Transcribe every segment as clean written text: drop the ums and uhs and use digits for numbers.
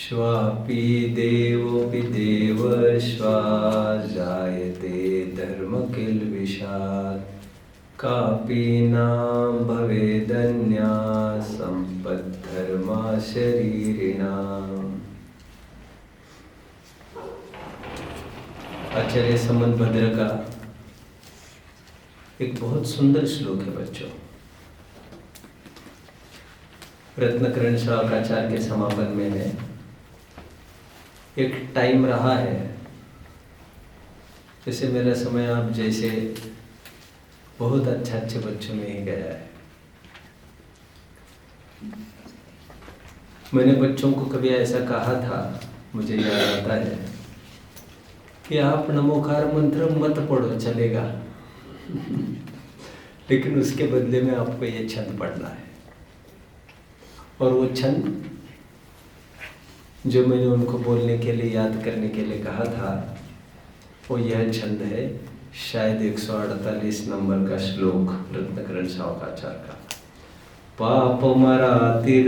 श्वापि देवोऽपि देवश्वा जायते धर्मकिल्बिषात् कापि नाम भवेदन्या सम्पद्धर्मा शरीरिणाम्। आचार्य समनभद्र का एक बहुत सुंदर श्लोक है बच्चों। रत्नकरण श्रावकाचार्य के समापन में है। एक टाइम रहा है, जैसे मेरा समय आप जैसे बहुत अच्छे बच्चों में ही गया है। मैंने बच्चों को कभी ऐसा कहा था, मुझे याद आता है, कि आप नमोकार मंत्र मत पढ़ो चलेगा, लेकिन उसके बदले में आपको ये छंद पढ़ना है। और वो छंद जो मैंने उनको बोलने के लिए, याद करने के लिए कहा था, वो यह छंद है, शायद 148 नंबर का श्लोक रत्नकरण श्रावकाचार्य का। पापमरातिर्धर्मो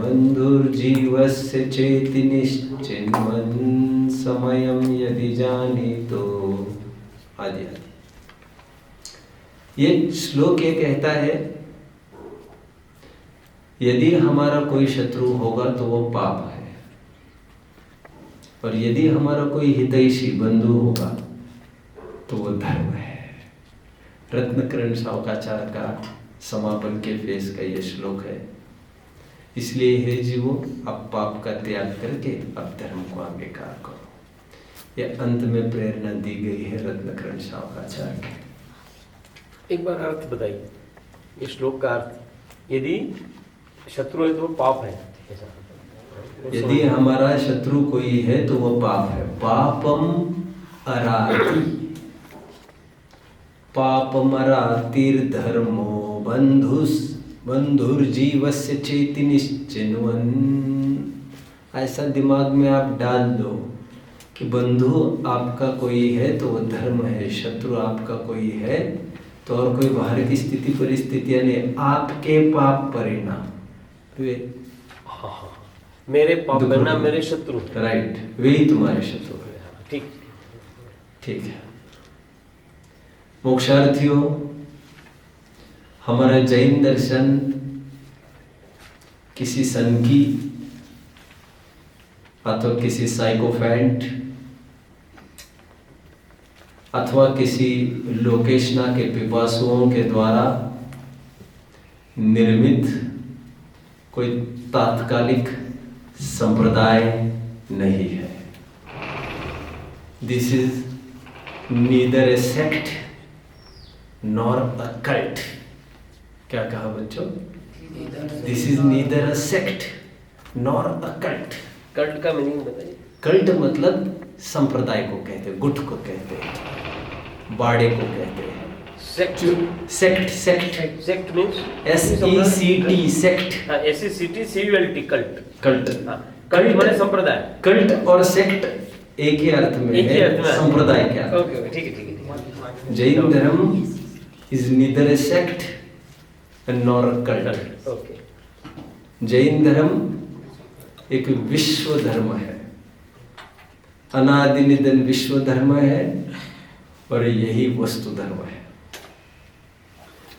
बंधुर्जीवस्य चेति निश्चिन्वन् समयं यदि जानीतो आदि आदि। ये श्लोक ये कहता है, यदि हमारा कोई शत्रु होगा तो वो पाप है, और यदि हमारा कोई हितैषी बंधु होगा तो वो धर्म है। रत्नकरण श्रावकाचार्य का समापन के फेस का ये श्लोक है। इसलिए हे जीवो, अब पाप का त्याग करके अब धर्म को अंगीकार करो। ये अंत में प्रेरणा दी गई है रत्नकरण श्रावकाचार्य की। एक बार अर्थ बताइए, ये श्लोक का अर्थ। यदि शत्रु है तो वो पाप है, ऐसा? यदि हमारा शत्रु कोई है तो वो पाप है। पापम अराति, पापमरातिर्धर्मो बंधुर्जीवस्य चेति निश्चिन्वन्। ऐसा दिमाग में आप डाल दो कि बंधु आपका कोई है तो वो धर्म है, शत्रु आपका कोई है तो और कोई बाहर की स्थिति परिस्थितियां नहीं, आपके पाप परिणाम वे। मेरे पाप परिणाम मेरे शत्रु, राइट, वही तुम्हारे शत्रु है। ठीक ठीक है। मोक्षार्थियों, हमारा जैन दर्शन किसी संघी अथवा किसी साइकोफैंट अथवा किसी लोकेशना के पिपासुओं के द्वारा निर्मित कोई तात्कालिक संप्रदाय नहीं है। This is neither A sect nor a cult. क्या कहा बच्चों? This is neither a sect nor a cult. Cult का मीनिंग बताइए। कल्ट मतलब संप्रदाय को कहते हैं, गुट को कहते हैं, बाड़े को कहते हैं। Sect, sect, sect, sect means SECT, sect. SECT cult. Cult, cult माने संप्रदाय। कल्ट और सेक्ट एक ही अर्थ में है, संप्रदाय के अर्थ। ओके, ठीक है, ठीक है। जैन धर्म is neither A sect nor a cult. Okay. Jain धर्म एक विश्व धर्म है, अनादि निधन विश्व धर्म है, और यही वस्तु धर्म है।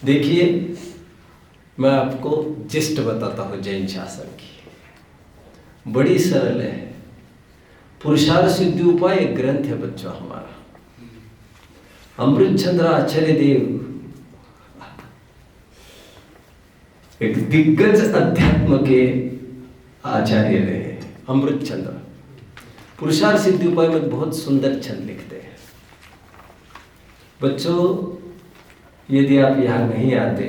देखिए, मैं आपको जिस्ट बताता हूं जैन शासन की, बड़ी सरल है। पुरुषार्थ सिद्धि उपाय एक ग्रंथ है बच्चों हमारा। अमृतचंद्र आचार्य देव एक दिग्गज अध्यात्म के आचार्य रहे। अमृतचंद्र पुरुषार्थ सिद्धि उपाय में बहुत सुंदर छंद लिखते हैं। बच्चों, यदि आप यहाँ नहीं आते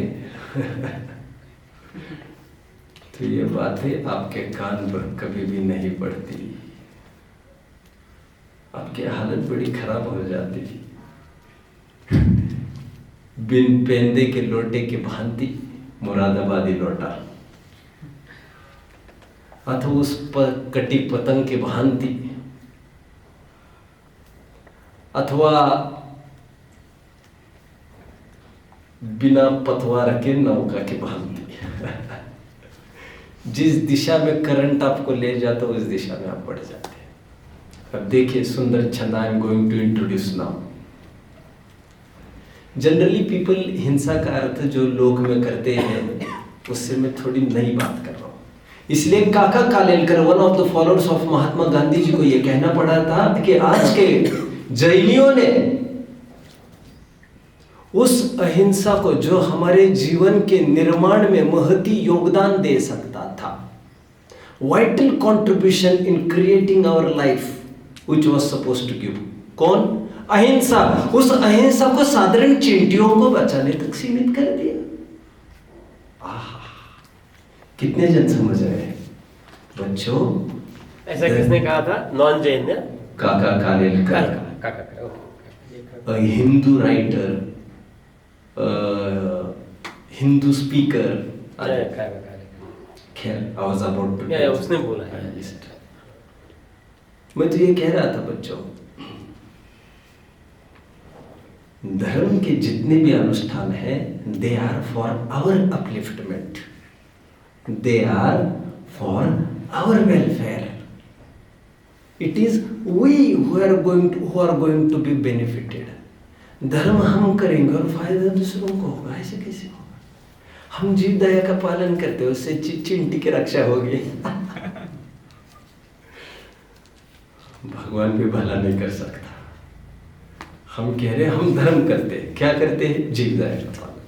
तो ये बातें आपके कान पर कभी भी नहीं पड़ती, आपकी हालत बड़ी खराब हो जाती। बिन पेंदे के लोटे की भांति मुरादाबादी लोटा, अथवा उस पर कटी पतंग की भांति, अथवा बिना पतवार के नौका की भांति। जिस दिशा में करंट आपको ले जाता है उस दिशा में आप बढ़ जाते हैं। अब देखिए सुंदर छंद I am going to introduce now. Generally people हिंसा का अर्थ जो लोक में करते हैं उससे मैं थोड़ी नई बात कर रहा हूँ। इसलिए Kaka Kalelkar, one of the followers of Mahatma Gandhi ji को यह कहना पड़ा था कि आज के जैनियों ने उस अहिंसा को जो हमारे जीवन के निर्माण में महती योगदान दे सकता था, vital contribution in creating our life which was supposed to give, कौन? अहिंसा। उस अहिंसा को साधारण चिंटियों को बचाने तक सीमित कर दिया। कितने जन समझ रहे हैं बच्चों? ऐसा किसने कहा था? नॉन जैन? काका कालेलकर, काका हिंदू राइटर, हिंदू स्पीकर। खैर आई वाज अबाउट टू, उसने बोला है। मैं तो ये कह रहा था बच्चों, धर्म के जितने भी अनुष्ठान हैं they are for our upliftment, they are for our welfare. It is we who are going to be benefited. धर्म हम करेंगे और फायदा दूसरों को होगा, ऐसे कैसे होगा? हम जीव दया का पालन करते हैं, उससे चिंटी की रक्षा होगी। भगवान भी भला नहीं कर सकता। हम कह रहे हैं हम धर्म करते हैं, क्या करते हैं? जीव दया का पालन।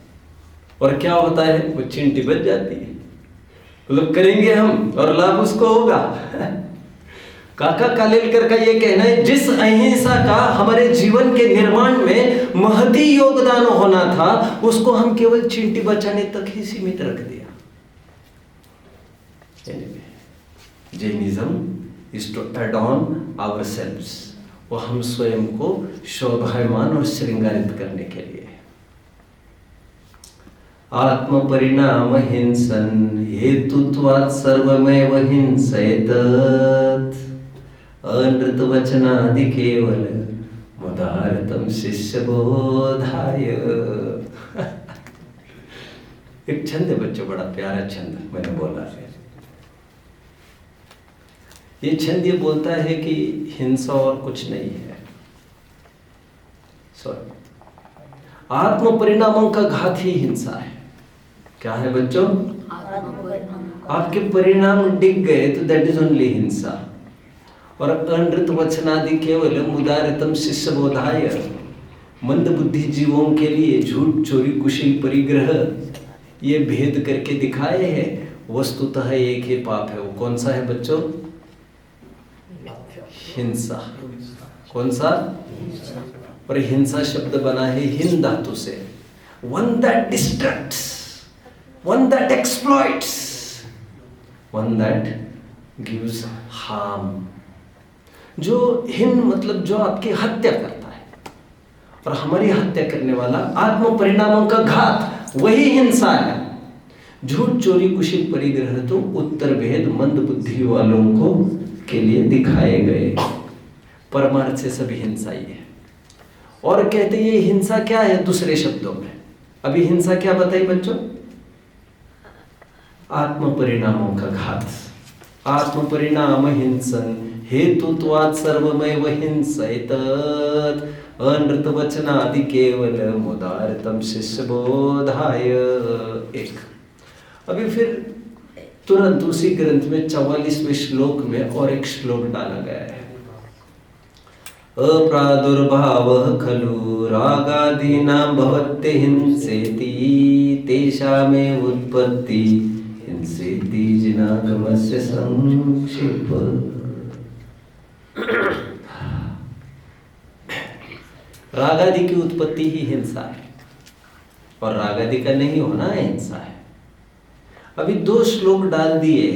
और क्या होता है? वो चिंटी बच जाती है। मतलब करेंगे हम और लाभ उसको होगा। काका कालेलकर का यह कहना है जिस अहिंसा का हमारे जीवन के निर्माण में महती योगदान होना था उसको हम केवल चिंटी बचाने तक ही सीमित रख दिया। Jainism is to adorn ourselves, वो हम स्वयं को शोभायमान और श्रृंगारित करने के लिए। आत्म परिणाम हिंसन हेतुत्वात् सर्वमेव हिंसेत अनृत वचनादि केवल मुदारतम शिष्य बोधाय। एक छंद है बच्चों, बड़ा प्यारा छंद, मैंने बोला है। ये छंद ये बोलता है कि हिंसा और कुछ नहीं है, सॉरी, आत्म परिणामों का घात ही हिंसा है। क्या है बच्चों? आपके परिणाम डिग गए तो दैट इज ओनली हिंसा। और अनृत वचनादि केवल मुदारतम शिष्य बोधाय, मंद बुद्धि जीवों के लिए झूठ चोरी कुशील परिग्रह ये भेद करके दिखाए हैं। वस्तुतः एक ही पाप है, वो कौन सा है बच्चों? हिंसा। कौन सा? और हिंसा शब्द बना है हिंद धातु से, one that destructs, one that exploits, one that gives harm. जो हिंद मतलब जो आपकी हत्या करता है, और हमारी हत्या करने वाला आत्म परिणामों का घात वही हिंसा है। झूठ चोरी कुशील परिग्रह तो उत्तर भेद मंद बुद्धि वालों को के लिए दिखाए गए। परमार्थ से सभी हिंसा ही है। और कहते ये हिंसा क्या है दूसरे शब्दों में? अभी हिंसा क्या बताई बच्चों? आत्म परिणामों का घात। आत्म परिणाम हिंसन हेतुत्वात् सर्वमेव हिंसेत अनृत वचनादि केवल मुदारतम शिष्य बोधाय। एक अभी फिर तुरंत उसी ग्रंथ में 44वें श्लोक में और एक श्लोक डाला गया है। अप्रादुर्भावः खलु रागादीनां भवत्ते हिंसेति तेषामेव उत्पत्ति हिंसेति जिनागमस्य संक्षेप। रागादि की उत्पत्ति ही हिंसा है और रागादि का नहीं होना हिंसा है। अभी 2 श्लोक डाल दिए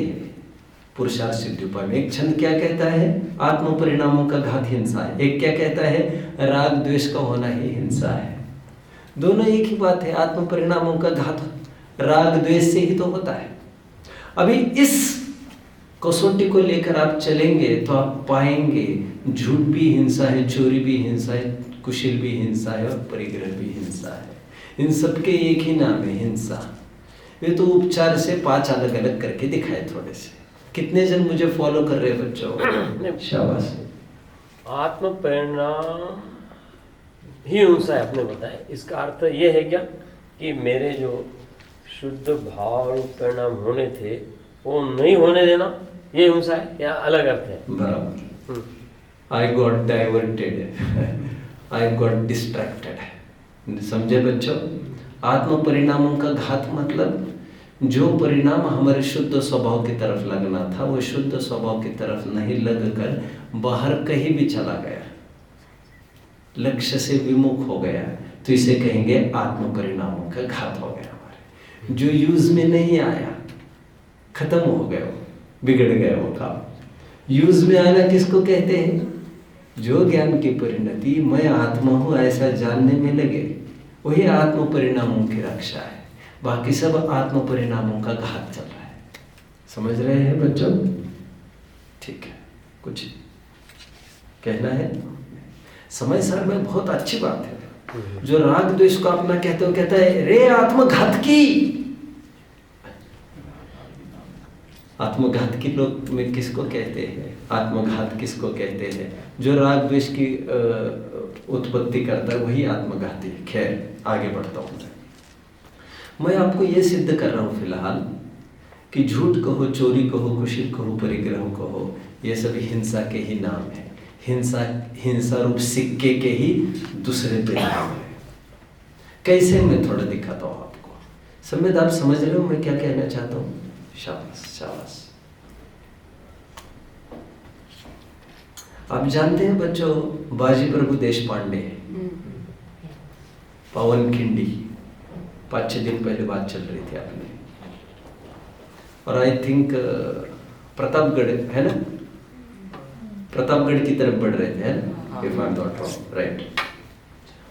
पुरुषार्थ सिद्धिउपाय में। एक छंद क्या कहता है? आत्म परिणामों का घात हिंसा है। एक क्या कहता है? राग द्वेष का होना ही हिंसा है। दोनों एक ही बात है। आत्म परिणामों का घात राग द्वेष से ही तो होता है। अभी इस कसौटी को लेकर आप चलेंगे तो आप पाएंगे झूठ भी हिंसा है, चोरी भी हिंसा है, कुशील भी हिंसा है और परिग्रह भी हिंसा है। इन सबके एक ही नाम है हिंसा। ये तो उपचार से 5 अलग अलग करके दिखाए थोड़े से। कितने जन मुझे फॉलो कर रहे हैं बच्चों? शाबाश। आत्म प्रेरणा ही हिंसा है, आपने बताया। इसका अर्थ ये है क्या कि मेरे जो शुद्ध भाव परिणाम होने थे वो नहीं होने देना, ये हिंसा है, या अलग अर्थ है? बराबर। I got diverted, I got distracted. समझे बच्चों? आत्म परिणामों का घात मतलब जो परिणाम हमारे शुद्ध स्वभाव की तरफ लगना था वो शुद्ध स्वभाव की तरफ नहीं लगकर बाहर कहीं भी चला गया, लक्ष्य से विमुख हो गया, तो इसे कहेंगे आत्म परिणामों का घात हो गया हमारे। जो यूज में नहीं आया, खत्म हो गया, बिगड़ गया वो काम। यूज में आना किसको कहते हैं? जो ज्ञान की परिणति मैं आत्मा हूं ऐसा जानने में लगे, वही आत्म परिणामों की रक्षा है। बाकी सब आत्म परिणामों का घात चल रहा है। समझ रहे हैं बच्चों? ठीक है, कुछ कहना है? समय सार में बहुत अच्छी बात है। जो राग द्वेष को अपना कहते हो, कहता है रे आत्मघात की। आत्मघात की लोग में किसको कहते हैं? आत्मघात किसको कहते हैं? जो राग द्वेष की उत्पत्ति करता है वही आत्मघाती है। खैर आगे बढ़ता हूं। मैं आपको यह सिद्ध कर रहा हूं फिलहाल कि झूठ कहो, चोरी कहो, कुशील कहो, परिग्रह कहो, ये सभी हिंसा के ही नाम है। हिंसा रूप सिक्के के ही दूसरे परिणाम है। कैसे? मैं थोड़ा दिखाता हूं आपको। सम्यद आप समझ रहे हो मैं क्या कहना चाहता हूं? शाबाश शाबाश। आप जानते हैं बच्चों, बाजी प्रभु देशपांडे, पावनखिंडी, 5-6 दिन पहले बात चल रही थी आपने, और आई थिंक प्रतापगढ़ है ना, प्रतापगढ़ की तरफ बढ़ रहे थे, है ना, if I am not wrong, right.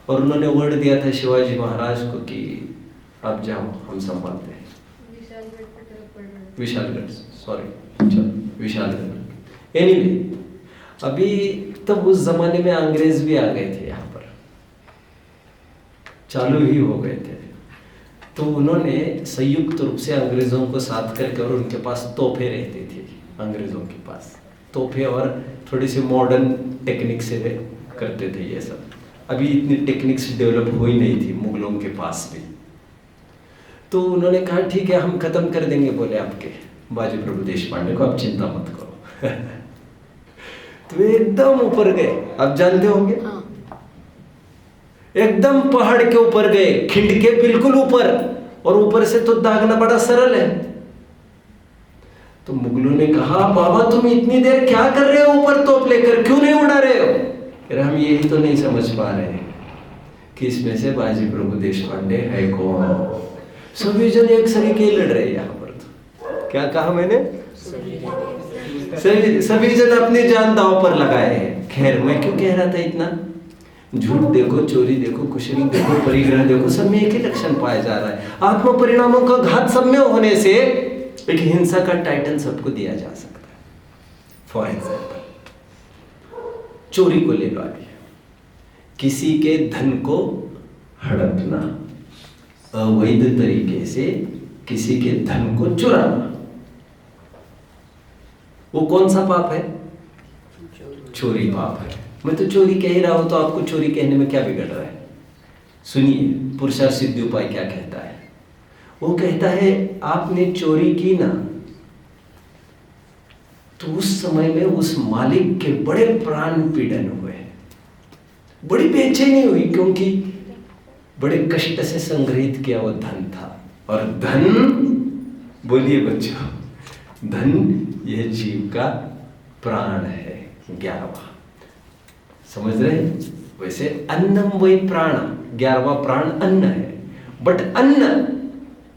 और उन्होंने वर्ड दिया था शिवाजी महाराज को कि आप जाओ, हम संभालते हैं। विशालगढ़, सॉरी, चलो विशालगढ़। एनीवे, अभी तब उस जमाने में अंग्रेज भी आ गए थे यहाँ पर, चालू ही हो गए थे। तो उन्होंने संयुक्त रूप से अंग्रेजों को साथ करके, और उनके पास तोहफे रहती थी, अंग्रेजों के पास तोहफे, और थोड़ी सी मॉडर्न टेक्निक से करते थे ये सब। अभी इतनी टेक्निक्स डेवलप हुई नहीं थी मुगलों के पास भी। तो उन्होंने कहा ठीक है हम खत्म कर देंगे, बोले आपके बाजी प्रभु देशपांडे को, आप चिंता मत करो। तो एकदम ऊपर गए, आप जानते होंगे, एकदम पहाड़ के ऊपर गए, खिंड के बिल्कुल ऊपर, और ऊपर से तो दागना बड़ा सरल है। तो मुगलों ने कहा बाबा तुम इतनी देर क्या कर रहे हो ऊपर तोप लेकर, क्यों नहीं उड़ा रहे हो? कह रहे हम यही तो नहीं समझ पा रहे कि इसमें से बाजी प्रभु देशपांडे है कौन। सभी जन एक सरीके लड़ रहे हैं यहाँ पर। तो क्या कहा मैंने? सभी जन अपनी जान दांव पर लगाए हैं। खैर मैं क्यों कह रहा था इतना? झूठ देखो, चोरी देखो, कुशली देखो, परिग्रह देखो, सब में एक ही लक्षण पाया जा रहा है। आत्म परिणामों का घात सब में होने से एक हिंसा का टाइटल सबको दिया जा सकता है। फॉर एग्जाम्पल चोरी को ले लो। अभी किसी के धन को हड़पना, अवैध तरीके से किसी के धन को चुराना, वो कौन सा पाप है? चोरी पाप है। मैं तो चोरी कह ही रहा हूं, तो आपको चोरी कहने में क्या बिगड़ रहा है? सुनिए पुरुषार्थ सिद्धि उपाय क्या कहता है। वो कहता है आपने चोरी की ना, तो उस समय में उस मालिक के बड़े प्राण पीड़न हुए, बड़ी बेचैनी हुई, क्योंकि बड़े कष्ट से संग्रहित किया वो धन था। और धन, बोलिए बच्चों, धन यह जीव का प्राण है, 11वां। समझ रहे हैं? वैसे अन्नम वही प्राण, 11वां प्राण अन्न है। बट अन्न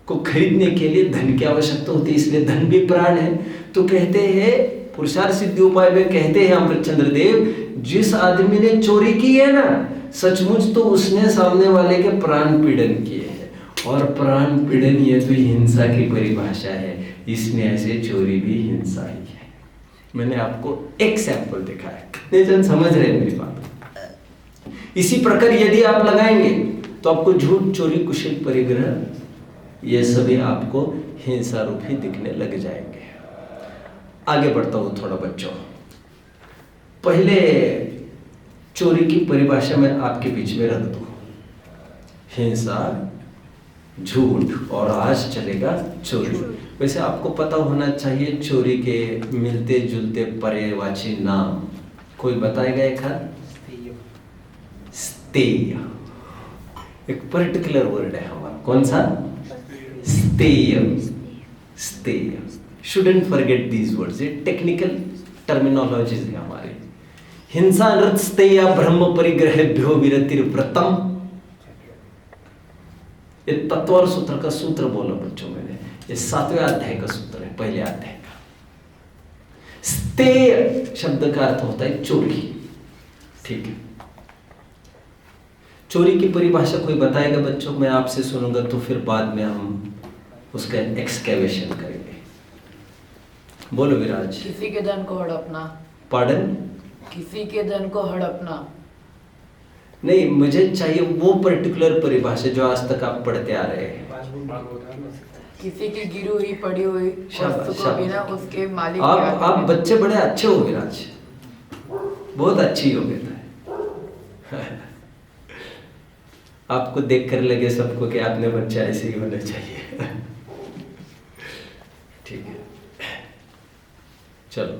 को खरीदने के लिए धन की आवश्यकता होती है, इसलिए धन भी प्राण है। तो कहते हैं पुरुषार्थ सिद्धि उपाय में कहते हैं अमृतचंद्र देव, जिस आदमी ने चोरी की है ना, सचमुच तो उसने सामने वाले के प्राण पीड़न किए हैं। और प्राण पीड़न ये तो हिंसा की परिभाषा है, इसमें ऐसे चोरी भी हिंसा ही है। मैंने आपको एक सैंपल दिखाया, कितने जन समझ रहे हैं मेरी बात? इसी प्रकार यदि आप लगाएंगे तो आपको झूठ, चोरी, कुशील, परिग्रह ये सभी आपको हिंसा रूप ही दिखने लग जाएंगे। आगे बढ़ता हूँ थोड़ा बच्चों। पहले चोरी की परिभाषा में आपके बीच में रख दूं। हिंसा, झूठ और आज चलेगा चोरी। वैसे आपको पता होना चाहिए चोरी के मिलते जुलते पर्यायवाची नाम। कोई बताएगा एक हाथ? स्तेय, एक पर्टिकुलर वर्ड है हमारा। कौन सा? स्तेय। स्तेय, शुडंट फॉरगेट दीज वर्ड्स। ये टेक्निकल टर्मिनोलॉजीज है हमारे। हिंसा नृत स्तेय ब्रह्म परिग्रहेभ्यो विरतिर्व्रतम। ये तत्वर सूत्र का सूत्र बोला बच्चों मैंने। ये 7वें अध्याय का सूत्र है, पहले अध्याय का। स्तेय शब्द का अर्थ होता है चोरी। ठीक है, चोरी की परिभाषा कोई बताएगा बच्चों? मैं आपसे सुनूंगा तो फिर बाद में हम उसका एक्सकेवेशन करेंगे। बोलो विराज। किसी के धन को हड़पना। पार्डन? किसी के धन को हड़पना। नहीं, मुझे चाहिए वो पर्टिकुलर परिभाषा जो आज तक आप पढ़ते आ रहे हैं। किसी की गिरी हुई पड़ी हुई वस्तु को बिना उसके मालिक के आप बच्चे बड़े अच्छे हो विराज, बहुत अच्छी योग्यता है। आपको देखकर लगे सबको कि आपने बच्चा ऐसे ही होना चाहिए। ठीक है, चलो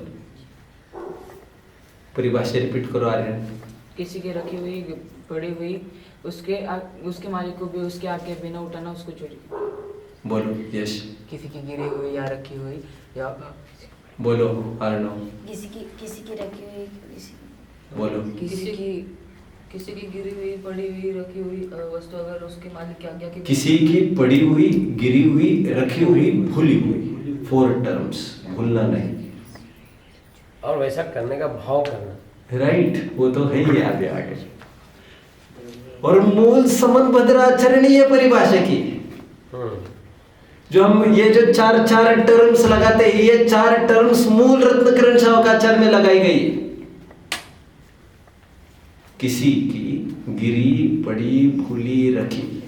परिभाषा रिपीट करो आर्यन। किसी की रखी हुई पड़ी हुई उसके मालिक को भी उसके आगे बिना उठाना उसको चोरी। बोलो यश। किसी की गिरी हुई या रखी हुई या बोलो अर्णव। किसी की रखी हुई बोलो। किसी की गिरी हुई पड़ी हुई रखी हुई वस्तु अगर उसके मालिक की आज्ञा के किसी की पड़ी हुई, गिरी हुई, रखी हुई, भूली हुई। 4 टर्म्स, भूलना नहीं। और वैसा करने का भाव करना। राइट, वो तो है ही आगे आगे। और मूल समन्वद्र आचरणीय परिभाषा की जो हम ये जो 4 टर्म्स लगाते हैं, ये 4 टर्म्स मूल रत्नकरण शावकाचार्य में लगाई गई। किसी की गिरी पड़ी भूली रखी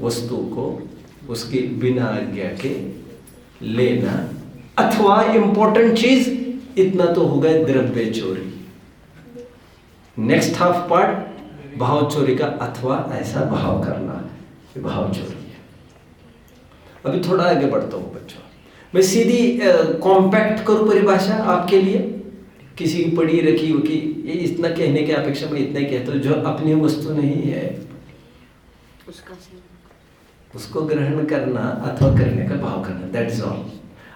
वस्तु को उसके बिना आज्ञा के लेना, अथवा इंपॉर्टेंट चीज इतना तो हो गया द्रव्य चोरी। नेक्स्ट हाफ पार्ट भाव चोरी का, अथवा ऐसा भाव करना, भाव चोरी है। अभी थोड़ा आगे बढ़ता हूं बच्चों। मैं सीधी कॉम्पैक्ट करूं परिभाषा आपके लिए। किसी की पड़ी रखी हुई, ये इतना कहने की अपेक्षा में इतना ही कहता हूं, जो अपनी वस्तु नहीं है उसको ग्रहण करना अथवा करने का भाव करना, दैट इज ऑल।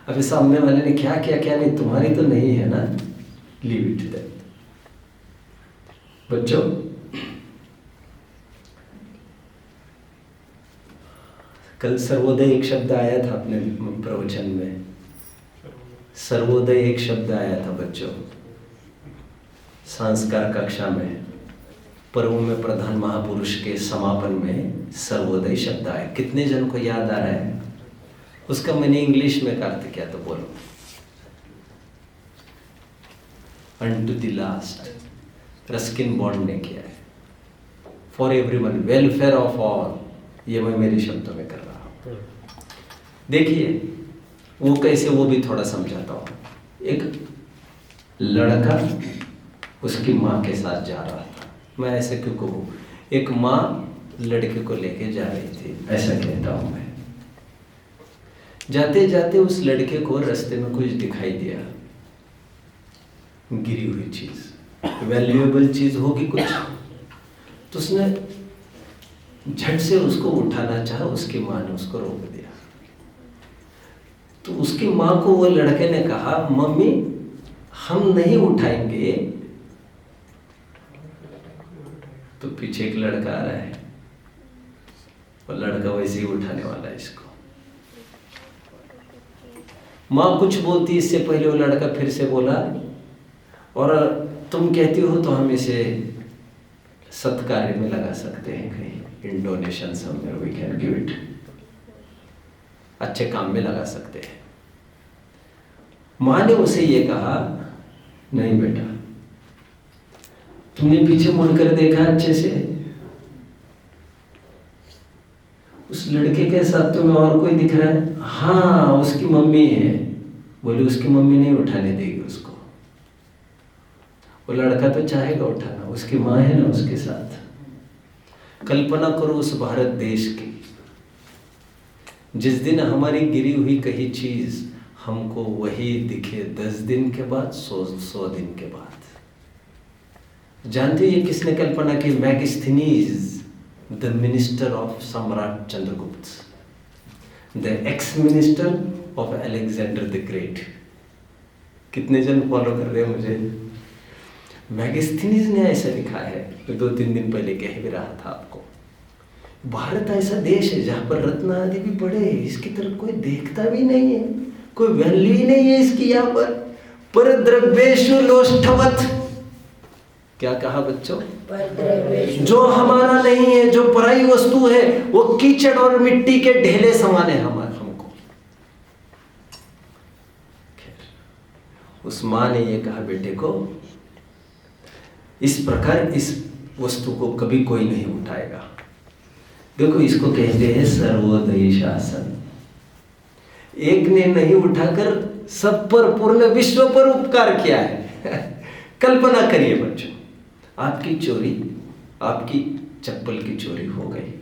अभी सामने वाले ने क्या किया क्या नहीं, तुम्हारी तो नहीं है ना, लीव इट दैट। बच्चों कल सर्वोदय एक शब्द आया था अपने प्रवचन में। सर्वोदय एक शब्द आया था बच्चों संस्कार कक्षा में। पर्व में प्रधान महापुरुष के समापन में सर्वोदय शब्द आया। कितने जन को याद आ रहा है? उसका मैंने इंग्लिश में अर्थ किया तो बोलो। Unto the last, Ruskin bond ने किया है। For everyone, welfare of all, ये मैं मेरे शब्दों में कर रहा हूं। देखिए वो कैसे, वो भी थोड़ा समझाता हूं। एक लड़का उसकी माँ के साथ जा रहा था। मैं ऐसे क्यों कहूँ, एक माँ लड़के को लेके जा रही थी, ऐसा कहता हूं मैं। जाते जाते उस लड़के को रास्ते में कुछ दिखाई दिया, गिरी हुई चीज, वैल्यूएबल चीज होगी कुछ, तो उसने झट से उसको उठाना चाहा। उसकी माँ ने उसको रोक दिया। तो उसकी माँ को वो लड़के ने कहा, मम्मी हम नहीं उठाएंगे। तो पीछे एक लड़का आ रहा है और लड़का वैसे ही उठाने वाला है इसको। माँ कुछ बोलती इससे पहले वो लड़का फिर से बोला, और तुम कहती हो तो हम इसे सत्कार्य में लगा सकते हैं, कहीं इन donation somewhere we can give it, अच्छे काम में लगा सकते हैं। माँ ने उसे ये कहा, नहीं बेटा, तुमने पीछे मुड़कर देखा अच्छे से? उस लड़के के साथ तुम्हें और कोई दिख रहा है? हाँ, उसकी मम्मी है। बोले उसकी मम्मी नहीं उठाने देगी उसको। वो लड़का तो चाहेगा उठाना, उसकी माँ है ना उसके साथ। कल्पना करो उस भारत देश की, जिस दिन हमारी गिरी हुई कहीं चीज हमको वही दिखे 10 दिन के बाद, 100 दिन के बाद। जानते हो ये किसने कल्पना की? मैगस्थनीज, द मिनिस्टर ऑफ सम्राट Chandragupta, the ex minister of Alexander the great. कितने जन फॉलो कर रहे हैं मुझे? मैगस्थनीज ने ऐसा लिखा है, तो 2-3 दिन पहले कह भी रहा था आपको। भारत ऐसा देश है जहां पर रत्न आदि भी पड़े, इसकी तरफ कोई देखता भी नहीं है, कोई वैल्यू ही नहीं है इसकी। यहाँ पर द्रव्येषु लोष्ठवत, क्या कहा बच्चों? जो हमारा नहीं है, जो पराई वस्तु है, वो कीचड़ और मिट्टी के ढेले समान है हमको। उस माँ ने ये कहा बेटे को, इस प्रकार इस वस्तु को कभी कोई नहीं उठाएगा। देखो इसको कहते हैं सर्वोदय शासन। एक ने नहीं उठाकर सब पर, पूर्ण विश्व पर उपकार किया है। कल्पना करिए बच्चों, आपकी चोरी, आपकी चप्पल की चोरी हो गई।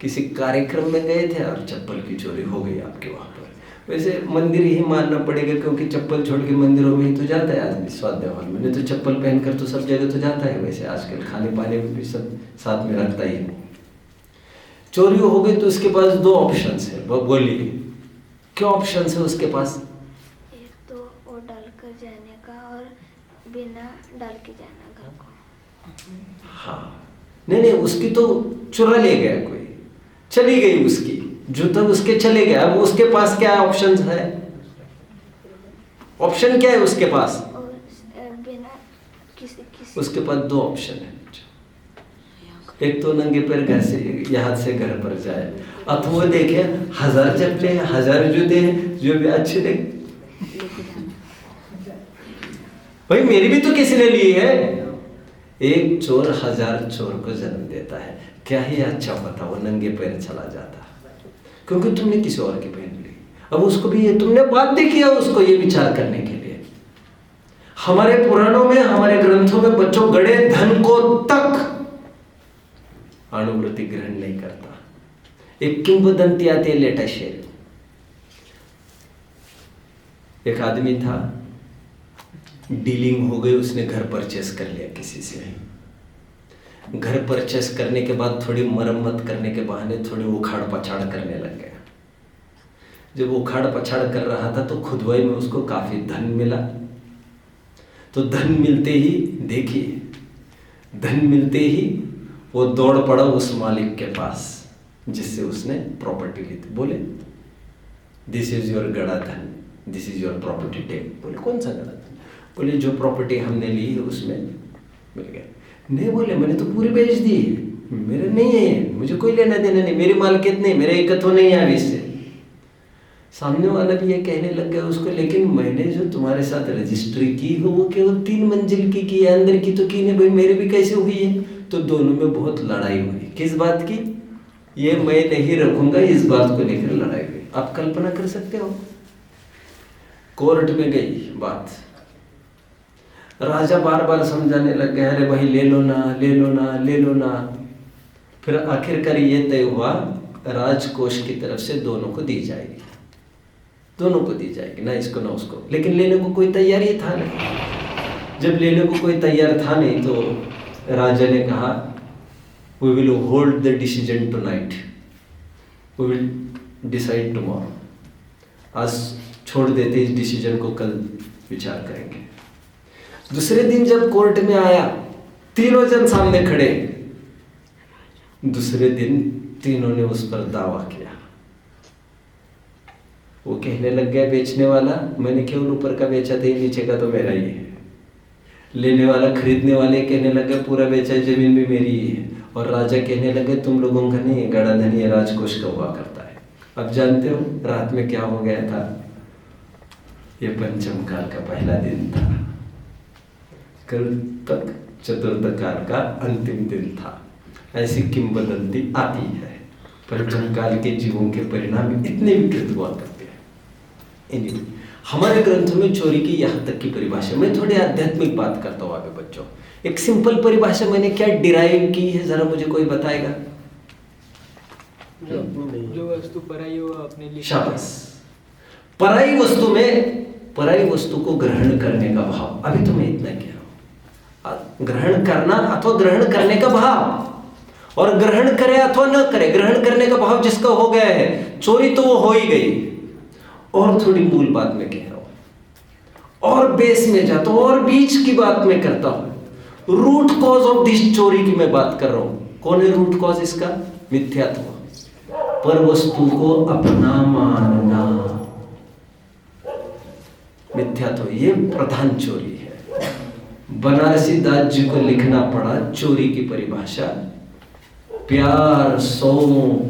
किसी कार्यक्रम में गए थे और चप्पल की चोरी हो गई आपके वहां पर। वैसे मंदिर ही मानना पड़ेगा, क्योंकि चप्पल छोड़ के मंदिरों में ही तो जाता है आदमी, स्वाध्याय हॉल में। नहीं तो चप्पल पहनकर तो सब जगह तो जाता है। वैसे आजकल खाने पाने में भी सब साथ में रखता ही नहीं। चोरी हो गई तो उसके पास 2 ऑप्शंस है। बोलिए क्या ऑप्शंस है उसके पास? एक तो वो डाल कर जाने का और बिना डाल के जाना घर को। हाँ, नहीं उसकी तो चुरा ले गया कोई, चली गई उसकी जूता, उसके चले गया। अब उसके पास क्या ऑप्शन है? ऑप्शन क्या है उसके पास? और बिना किसी उसके पास 2 ऑप्शन है। एक तो नंगे पैर घर से, यहाँ से घर पर जाए, अथवा देखे 1000 चप्पलें हैं, 1000 जूते हैं, जो भी अच्छे देखे। भाई मेरी भी तो किसी ने ली है। एक चोर 1000 चोर को जन्म देता है। क्या ही अच्छा होता वो नंगे पैर चला जाता, क्योंकि तुमने किसी और की पहन ली। अब उसको भी ये तुमने बाध्य किया उसको ये विचार करने के लिए। हमारे पुराणों में, हमारे ग्रंथों में बच्चों गड़े धन को तक अनुवृत्ति ग्रहण नहीं करता। एक किंवदंती आती है लेटा शेर। एक आदमी था, डीलिंग हो गई, उसने घर परचेस कर लिया किसी से। घर परचेस करने के बाद थोड़ी मरम्मत करने के बहाने थोड़ी उखाड़ पछाड़ करने लग गया। जब उखाड़ पछाड़ कर रहा था तो खुदवाई में उसको काफी धन मिला। तो धन मिलते ही, देखिए, धन मिलते ही वो दौड़ पड़ा उस मालिक के पास जिससे उसने प्रॉपर्टी ली थी। बोले दिस इज योर गड़ा धन, this is your property take. बोले कौन सा गड़ा धन? बोले जो प्रॉपर्टी हमने ली है उसमें मिल गया। नहीं, बोले मैंने तो पूरी बेच दी, मेरे नहीं है, मुझे कोई लेना देना नहीं, मेरी मालकियत नहीं, मेरा एकत्व नहीं है अभी इससे। सामने वाला भी ये कहने लग गया उसको, लेकिन मैंने जो तुम्हारे साथ रजिस्ट्री की हो वो केवल 3 मंजिल की है, अंदर की तो की नहीं। भाई मेरी भी कैसे हुई है? तो दोनों में बहुत लड़ाई हुई। किस बात की? ये मैं नहीं रखूंगा, इस बात को लेकर लड़ाई हुई। आप कल्पना कर सकते हो? कोर्ट में गई बात, राजा बार बार समझाने लग गया, अरे भाई ले लो ना, ले लो ना, ले लो ना। फिर आखिरकार ये तय हुआ राजकोष की तरफ से दोनों को दी जाएगी, दोनों को दी जाएगी, ना इसको ना उसको। लेकिन लेने को कोई तैयार ही था नहीं। जब लेने को कोई तैयार था नहीं तो राजा ने कहा we will hold the decision tonight, we will decide tomorrow. आज छोड़ देते इस डिसीजन को, कल विचार करेंगे। दूसरे दिन जब कोर्ट में आया, तीनों जन सामने खड़े। दूसरे दिन तीनों ने उस पर दावा किया। वो कहने लग गया बेचने वाला, मैंने केवल ऊपर का बेचा था, नीचे का तो मेरा ही है। लेने वाला, खरीदने वाले कहने लगे पूरा बेचा, जमीन भी मेरी ही है। और राजा कहने लगे तुम लोगों का नहीं, गड़ा धन ये राजकोष का हुआ करता है। अब जानते हो रात में क्या हो गया था? ये पंचम काल का पहला दिन था, कल तक चतुर्थ काल का अंतिम दिन था। ऐसी किंवदंती आती है, पंचम काल के जीवों के परिणाम इतने विकृत हुआ करते हैं। Anyway, हमारे ग्रंथों में चोरी की यहाँ तक की परिभाषा, मैं थोड़ी आध्यात्मिक बात करता हूँ आगे बच्चों। एक सिंपल परिभाषा मैंने क्या डिराइव की है, जरा मुझे कोई बताएगा? जो वस्तु पराई हो अपने लिए। शाबाश। पराई वस्तु में पराई वस्तु को ग्रहण करने का भाव, अभी तो मैं इतना कह रहा हूं। ग्रहण करना अथवा ग्रहण करने का भाव, और ग्रहण करे अथवा न करे, ग्रहण करने का भाव जिसका हो गया है, चोरी तो वो हो ही गई। और थोड़ी मूल बात में कह रहा हूं, और बेस में जाता हूं, और बीच की बात में करता हूं। रूट कॉज ऑफ दिस चोरी की मैं बात कर रहा हूं। कौन है रूट कॉज इसका? मिथ्यात्व। पर वस्तु को अपना मानना, मिथ्यात्व, ये प्रधान चोरी है। बनारसी दास जी को लिखना पड़ा चोरी की परिभाषा, प्यार सो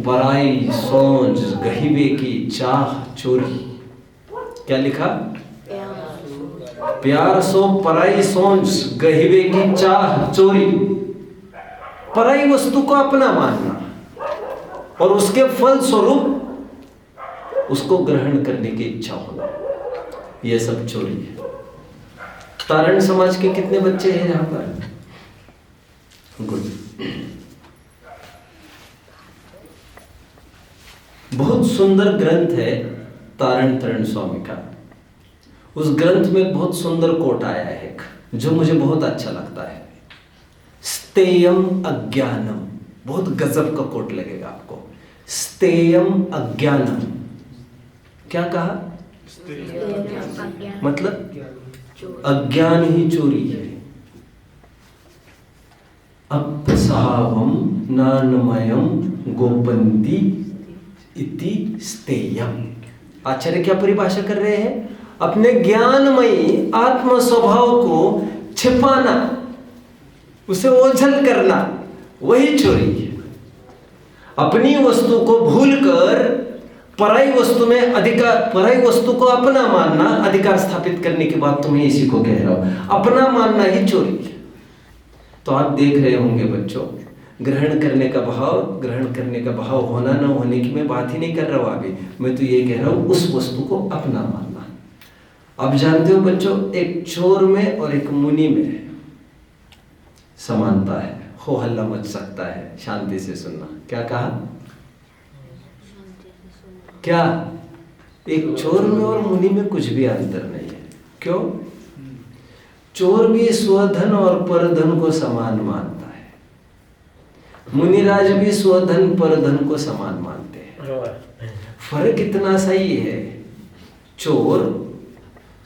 पराई सोच गहिबे की चाह चोरी। क्या लिखा? प्यार सो पराई सोच गहिबे की चाह चोरी। पराई वस्तु को अपना मानना और उसके फल स्वरूप उसको ग्रहण करने की इच्छा होना, यह सब चोरी है। तारण समाज के कितने बच्चे हैं यहां पर? गुड। बहुत सुंदर ग्रंथ है तारण तरण स्वामी का। उस ग्रंथ में बहुत सुंदर कोट आया है एक, जो मुझे बहुत अच्छा लगता है। स्तेयम अज्ञानम, बहुत गजब का कोट लगेगा आपको। स्तेयम अज्ञानम, क्या कहा? मतलब अज्ञान ही चोरी है। अपसहावम नानमयम गोपंती इति स्तेयम। आचार्य क्या परिभाषा कर रहे हैं? अपने ज्ञानमयी आत्म स्वभाव को छिपाना, उसे ओझल करना, वही चोरी है। अपनी वस्तु को भूलकर पराई वस्तु में अधिकार, पराई वस्तु को अपना मानना, अधिकार स्थापित करने के बाद तुम्हें इसी को कह रहा हूं, अपना मानना ही चोरी है। तो आप देख रहे होंगे बच्चों, ग्रहण करने का भाव, ग्रहण करने का भाव होना न होने की मैं बात ही नहीं कर रहा हूं अभी, मैं तो ये कह रहा हूं उस वस्तु को अपना मानना। अब जानते हो बच्चों, एक चोर में और एक मुनि में समानता है। हो हल्ला मच सकता है, शांति से सुनना। क्या कहा? क्या? एक चोर में और मुनि में कुछ भी अंतर नहीं है। क्यों? चोर भी स्वधन और परधन को समान मानता है, मुनिराज भी स्वधन परधन को समान मानते हैं। फर्क इतना सही है, चोर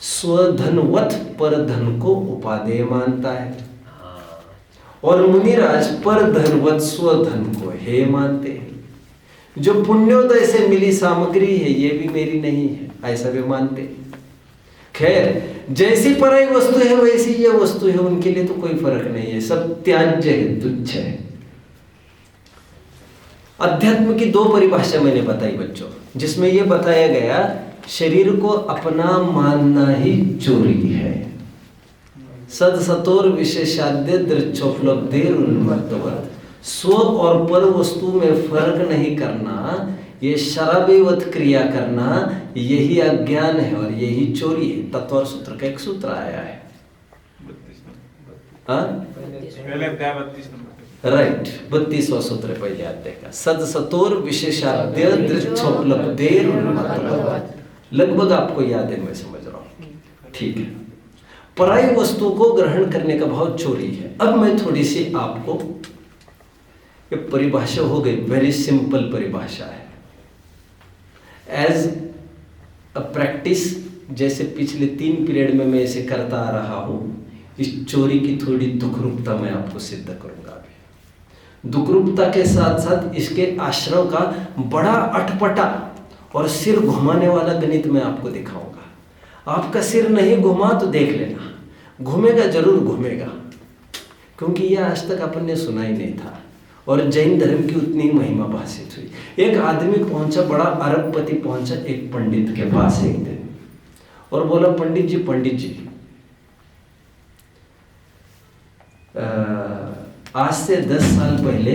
स्वधनवत परधन को उपादेय मानता है और मुनिराज परधनवत स्वधन को हे मानते हैं। जो पुण्योदय से मिली सामग्री है ये भी मेरी नहीं है, ऐसा भी मानते हैं। खैर, जैसी पराई वस्तु है वैसी ये वस्तु है, उनके लिए तो कोई फर्क नहीं है, सब त्याज्य है, तुच्छ है। अध्यात्म की दो परिभाषा मैंने बताई बच्चों, जिसमें यह बताया गया शरीर को अपना मानना ही चोरी है। सद सतोर विशेषाद्य दृक्षोपलब्धेर उन्मत्तवत्, स्व और पर वस्तु में फर्क नहीं करना, ये शराबीवत क्रिया करना, यही अज्ञान है और यही चोरी है। तत्व और सूत्र का एक सूत्र आया है, राइट, 32वां सूत्र पहले अध्याय का। सद सतोर विशेषाद्य दृक्षोपलब्धेर उन्मत्तवत्, लगभग आपको याद है, मैं समझ रहा हूं, ठीक है। पराई वस्तु को ग्रहण करने का भाव चोरी है। अब मैं थोड़ी सी आपको, ये परिभाषा हो गई, वेरी सिंपल परिभाषा है। एज अ प्रैक्टिस, जैसे पिछले 3 पीरियड में मैं इसे करता आ रहा हूं, इस चोरी की थोड़ी दुखरूपता मैं आपको सिद्ध करूंगा अभी। दुखरूपता के साथ साथ इसके आश्रम का बड़ा अटपटा और सिर घुमाने वाला गणित मैं आपको दिखाऊंगा। आपका सिर नहीं घुमा तो देख लेना, घूमेगा, जरूर घूमेगा, क्योंकि यह आज तक अपन ने सुना ही नहीं था और जैन धर्म की उतनी महिमा भाषित हुई। एक आदमी पहुंचा, बड़ा अरबपति पहुंचा एक पंडित के पास एक दिन और बोला, पंडित जी, आज से 10 साल पहले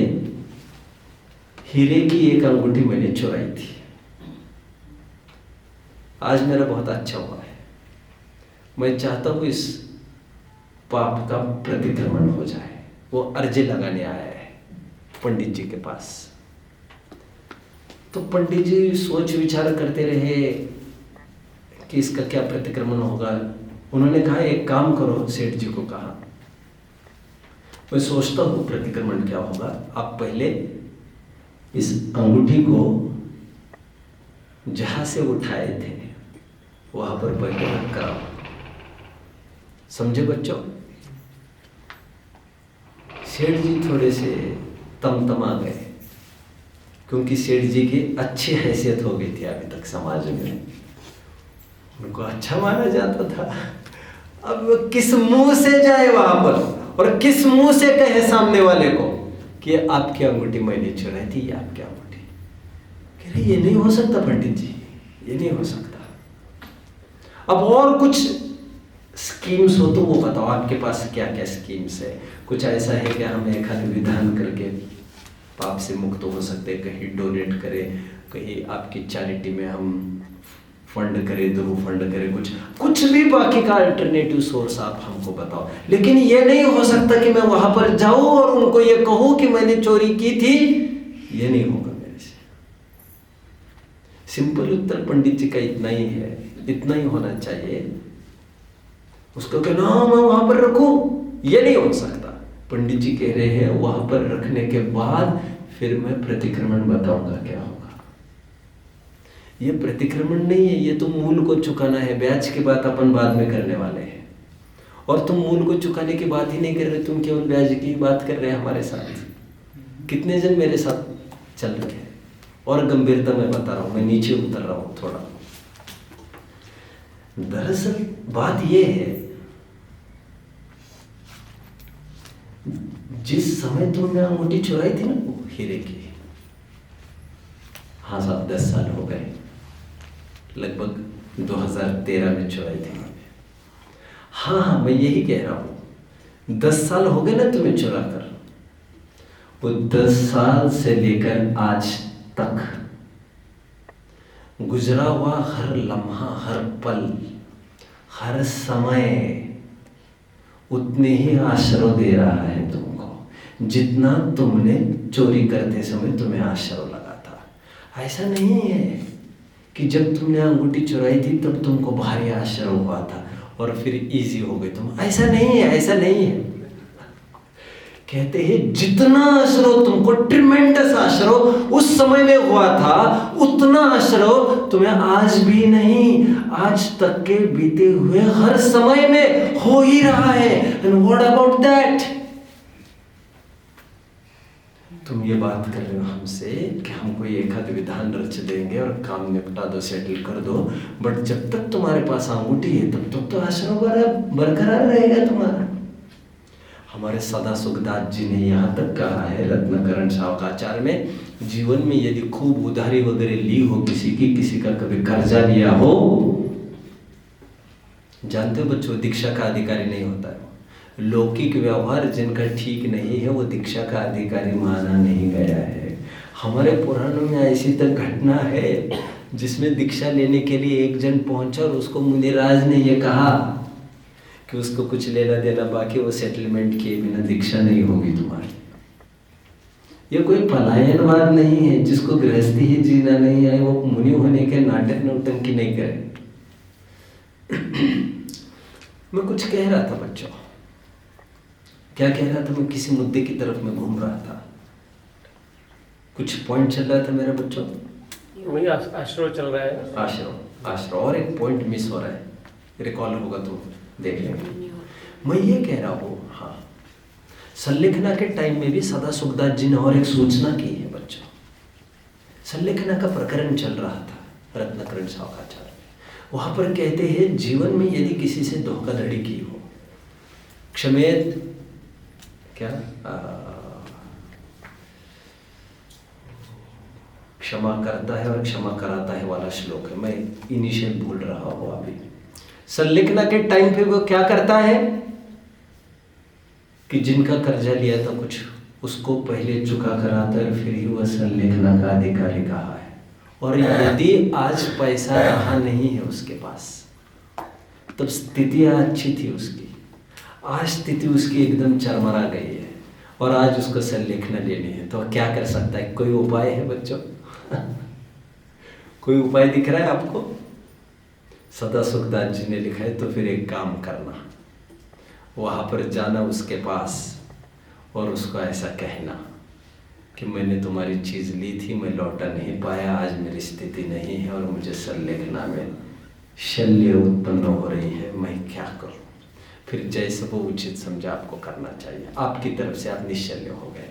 हीरे की एक अंगूठी मैंने चुराई थी। आज मेरा बहुत अच्छा हुआ है। मैं चाहता हूं इस पाप का प्रतिक्रमण हो जाए। वो अर्जी लगाने आया है पंडित जी के पास। तो पंडित जी सोच विचार करते रहे कि इसका क्या प्रतिक्रमण होगा। उन्होंने कहा एक काम करो, सेठ जी को कहा, मैं सोचता हूं प्रतिक्रमण क्या होगा। आप पहले इस अंगूठी को जहां से उठाए थे वहां पर पहले रख कर आओ। समझे बच्चों? सेठ जी थोड़े से तमतमा गए, क्योंकि सेठ जी की अच्छी हैसियत हो गई थी अभी तक समाज में, उनको अच्छा माना जाता था। अब किस मुंह से जाए वहां पर और किस मुंह से कहे सामने वाले को कि आपकी अंगूठी मैंने चुराई थी, ये आपकी अंगूठी। कह रहे ये नहीं हो सकता पंडित जी, ये नहीं हो सकता। अब और कुछ स्कीम्स हो तो वो बताओ, आपके पास क्या क्या स्कीम्स है? कुछ ऐसा है कि हम एक आध विधान करके पाप से मुक्त हो सकते, कहीं डोनेट करें, कहीं आपकी चैरिटी में हम फंड करें, ध्रुव फंड करें, कुछ भी बाकी का अल्टरनेटिव सोर्स आप हमको बताओ। लेकिन ये नहीं हो सकता कि मैं वहां पर जाऊं और उनको ये कहूं कि मैंने चोरी की थी, ये नहीं होगा मेरे से। सिंपल उत्तर पंडित जी का इतना ही है, इतना ही होना चाहिए। उसको कहना मैं वहां पर रखूं, ये नहीं हो सकता। पंडित जी कह रहे हैं वहां पर रखने के बाद फिर मैं प्रतिक्रमण बताऊंगा क्या होगा। ये प्रतिक्रमण नहीं है, ये तो मूल को चुकाना है। ब्याज की बात अपन बाद में करने वाले हैं, और तुम मूल को चुकाने की बात ही नहीं कर रहे, तुम केवल ब्याज की बात कर रहे हैं हमारे साथ। कितने जन मेरे साथ चल रहे हैं? और गंभीरता में बता रहा हूं, मैं नीचे उतर रहा हूं थोड़ा। दरअसल बात यह है, जिस समय तुमने अंगूठी चुराई थी ना वो हीरे की, हाँ साहब 10 साल हो गए, लगभग 2013 में चुराई थी। हाँ मैं यही कह रहा हूं, 10 साल हो गए ना तुम्हें चुरा कर। वो 10 साल से लेकर आज तक गुजरा हुआ हर लम्हा, हर पल, हर समय उतने ही आश्रय दे रहा है तुमको, जितना तुमने चोरी करते समय तुम्हें आश्रय लगा था। ऐसा नहीं है कि जब तुमने अंगूठी चुराई थी तब तुमको भारी आश्रय हुआ था और फिर इजी हो गए तुम। ऐसा नहीं है, ऐसा नहीं है। कहते हैं जितना आश्रय तुमको, ट्रिमेंडस आश्रय उस समय में हुआ था, उतना आश्रय तुम्हें आज भी नहीं, आज तक के बीते हुए हर समय में हो ही रहा है। And what about that? तुम ये बात कर रहे हो हमसे कि हम कोई एक आध विधान रच देंगे और काम निपटा दो, सेटल कर दो, बट जब तक तुम्हारे पास अंगूठी है तब तक तो आश्रय बरकरार रहेगा तुम्हारा। हमारे सदा सुखदास जी ने यहाँ तक कहा है रत्नकरण सावकाचार्य में, जीवन में यदि खूब उधारी वगैरह ली हो किसी का कभी कर्जा लिया हो, जानते हो बच्चों, दीक्षा का अधिकारी नहीं होता है। लौकिक व्यवहार जिनका ठीक नहीं है वो दीक्षा का अधिकारी माना नहीं गया है। हमारे पुराणों में ऐसी तक घटना है जिसमें दीक्षा लेने के लिए एक जन पहुंचा और उसको मुनिराज ने ये कहा कि उसको कुछ लेना देना बाकी, वो सेटलमेंट किए बिना दीक्षा नहीं होगी तुम्हारी। ये कोई पलायनवाद नहीं है, जिसको गृहस्थी ही जीना नहीं आए वो मुनि होने के नाटक नौटंकी नहीं करे। मैं कुछ कह रहा था बच्चों, क्या कह रहा था? मैं किसी मुद्दे की तरफ में घूम रहा था, कुछ पॉइंट चल रहा था मेरा बच्चों। वही आश्रय चल रहा है, आश्रय और एक पॉइंट मिस हो रहा है, रिकॉल होगा तो देख लेंगे। मैं ये कह रहा हूँ, हाँ, संलेखना के टाइम में भी सदा सुखदास जी ने और एक सूचना की है बच्चों। संलेखना का प्रकरण चल रहा था रत्नकरण सावकाचार्य में। वहां पर कहते हैं जीवन में यदि किसी से धोखाधड़ी की हो, क्षमेत क्या क्षमा करता है और क्षमा कराता है वाला श्लोक है, मैं इनिशियल भूल रहा हूँ अभी। संलेखना के टाइम पे वो क्या करता है कि जिनका कर्जा लिया था कुछ उसको पहले चुका कर आता है, फिर ही वह संलेखना का अधिकारी कहा है। और यदि आज पैसा रहा नहीं है उसके पास, तब स्थिति अच्छी थी उसकी, आज स्थिति उसकी एकदम चरमरा गई है और आज उसको संलेखना लेनी है, तो क्या कर सकता है? कोई उपाय है बच्चों? कोई उपाय दिख रहा है आपको? सदा सुखदास जी ने लिखा है, तो फिर एक काम करना, वहां पर जाना उसके पास और उसको ऐसा कहना कि मैंने तुम्हारी चीज ली थी, मैं लौटा नहीं पाया, आज मेरी स्थिति नहीं है और मुझे संलेखना में शल्य उत्पन्न हो रही है, मैं क्या करूं? फिर जैसे वो उचित समझा आपको करना चाहिए। आपकी तरफ से आप निश्चल्य हो गए।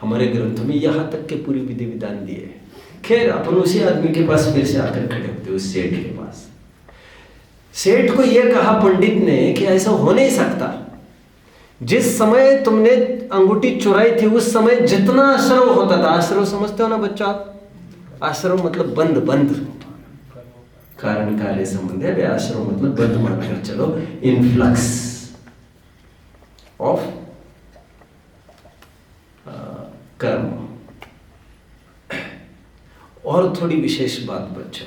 हमारे ग्रंथों में यहाँ तक के पूरी विधि विधान दिए। खैर अपन उसी आदमी के पास फिर से आकर खड़े होते, उस सेठ के पास। सेठ को यह कहा पंडित ने कि ऐसा हो नहीं सकता, जिस समय तुमने अंगूठी चुराई थी उस समय जितना आश्रव होता था, आश्रव समझते हो ना बच्चा आप? आश्रव मतलब बंद, बंद कारण कार्य संबंध है, आश्रव मतलब बंद मानकर चलो, इनफ्लक्स ऑफ कर्म। और थोड़ी विशेष बात बच्चों,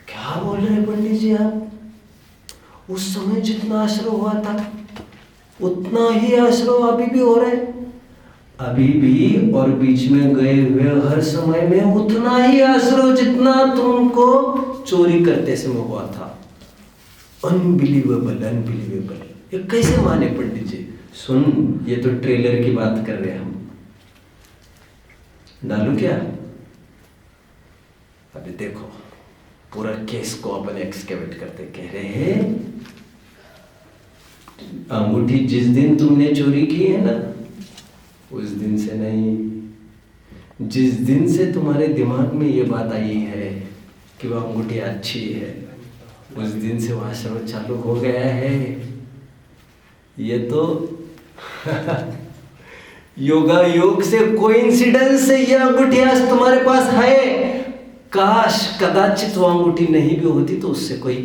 क्या बोल रहे हैं पंडित जी आप? उस समय जितना आश्रव हुआ था उतना ही आश्रव अभी भी हो रहा है, अभी भी और बीच में गए हुए हर समय में उतना ही आश्रव जितना तुमको चोरी करते समय हुआ था। Unbelievable, unbelievable. ये कैसे माने पंडित जी? सुन, ये तो ट्रेलर की बात कर रहे हैं हम, डालू क्या? अभी देखो पूरा केस को अपन एक्सकेवेट करते, कह रहे हैं अंगूठी जिस दिन तुमने चोरी की है ना, उस दिन से नहीं, जिस दिन से तुम्हारे दिमाग में ये बात आई है कि वह अंगूठी अच्छी है, उस दिन से वह आश्रम चालू हो गया है। ये तो योगा योग से, कोइंसिडेंस से यह अंगूठी आज तुम्हारे पास है। काश कदाचित वो अंगूठी नहीं भी होती तो उससे कोई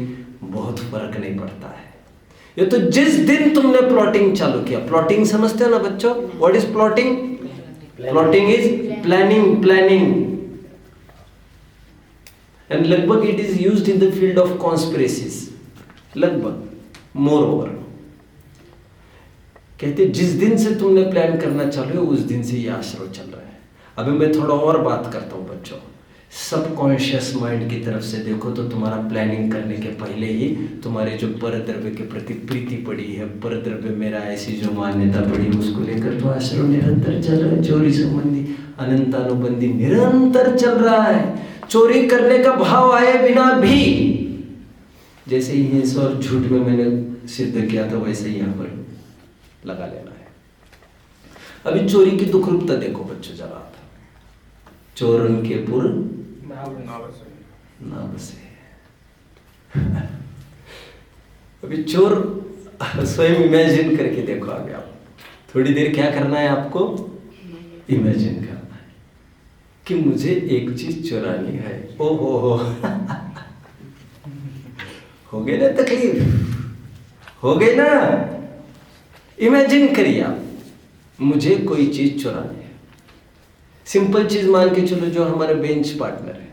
बहुत फर्क नहीं पड़ता है। ये तो जिस दिन तुमने प्लॉटिंग चालू किया, प्लॉटिंग समझते हो ना बच्चों? What is plotting? Plotting is planning, planning, and लगभग it is used in the field of conspiracies, लगभग, मोर ओवर। कहते जिस दिन से तुमने प्लान करना चालू है उस दिन से ये आश्रव चल रहा है। अभी मैं थोड़ा और बात करता हूं बच्चों। सबकॉन्शियस माइंड की तरफ से देखो तो तुम्हारा प्लानिंग करने के पहले ही तुम्हारे जो परद्रव्य के प्रति प्रीति पड़ी है, परद्रव्य मेरा ऐसी जो मान्यता पड़ी, उसको लेकर तो आश्रम निरंतर चल रहा है। चोरी संबंधी अनंतानुबंधी निरंतर चल रहा है। चोरी करने का भाव आए बिना भी, जैसे ही हिंस और झूठ में मैंने सिद्ध किया था, वैसे ही यहाँ पर लगा लेना है। अभी चोरी की दुखरूपता देखो बच्चों जरा। चोरन के पुर ना बसे। अभी चोर स्वयं इमेजिन करके देखो। आगे आप थोड़ी देर क्या करना है आपको? इमेजिन करना है कि मुझे एक चीज चुरानी है। ओ हो गई ना तकलीफ? हो गई ना? इमेजिन करिए आप, मुझे कोई चीज चुरानी है। सिंपल चीज मान के चलो, जो हमारे बेंच पार्टनर है,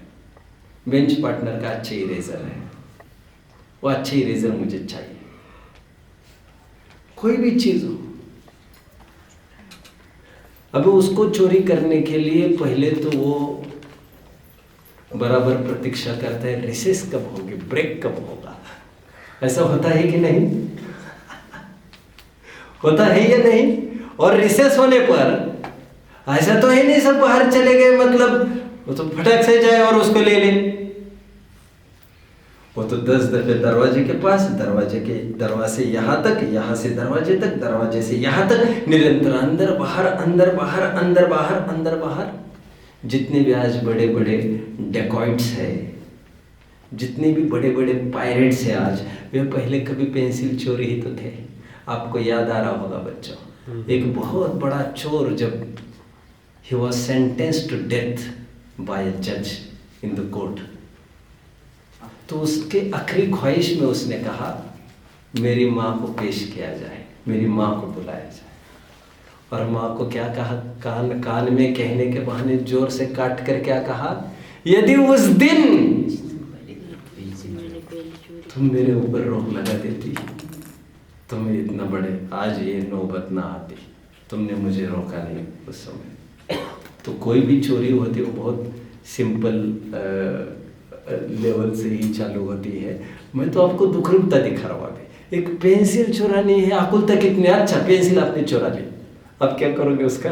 बेंच पार्टनर का अच्छा इरेजर है, वो अच्छा इरेजर मुझे चाहिए। कोई भी चीज हो, अब उसको चोरी करने के लिए पहले तो वो बराबर प्रतीक्षा करता है, रिसेस कब होगी, ब्रेक कब होगा। ऐसा होता है कि नहीं? होता है या नहीं? और रिसेस होने पर ऐसा तो है नहीं सब बाहर चले गए, मतलब वो तो फटक से जाए और उसको ले ले। वो तो 10 दफे दरवाजे के पास, दरवाजे यहाँ तक, यहाँ से दरवाजे तक, दरवाजे से यहाँ तक, निरंतर अंदर बाहर, अंदर बाहर, अंदर बाहर, अंदर बाहर। जितने भी आज बड़े बड़े डेकॉइट्स है, जितने भी बड़े बड़े पायरेट्स है आज, वे पहले कभी पेंसिल चोरी ही तो थे। आपको याद आ रहा होगा बच्चों, एक बहुत बड़ा चोर जब he was sentenced to death by a judge in the court, तो उसके आखिरी ख्वाहिश में उसने कहा मेरी माँ को पेश किया जाए, मेरी माँ को बुलाया जाए। और माँ को क्या कहा, कान कान में कहने के बहाने जोर से काट कर क्या कहा, यदि उस दिन तुम मेरे ऊपर रोक लगा देती तो मैं इतना बड़े आज ये नौबत ना आती। तुमने मुझे रोका नहीं उस समय। तो कोई भी चोरी होती है वो बहुत सिंपल लेवल से ही चालू होती है। मैं तो आपको दुखरूपता दिखा रहा हूँ अभी। एक पेंसिल चुरानी है, आकुलता कितने, अच्छा पेंसिल आपने चुरा ली, अब क्या करोगे उसका?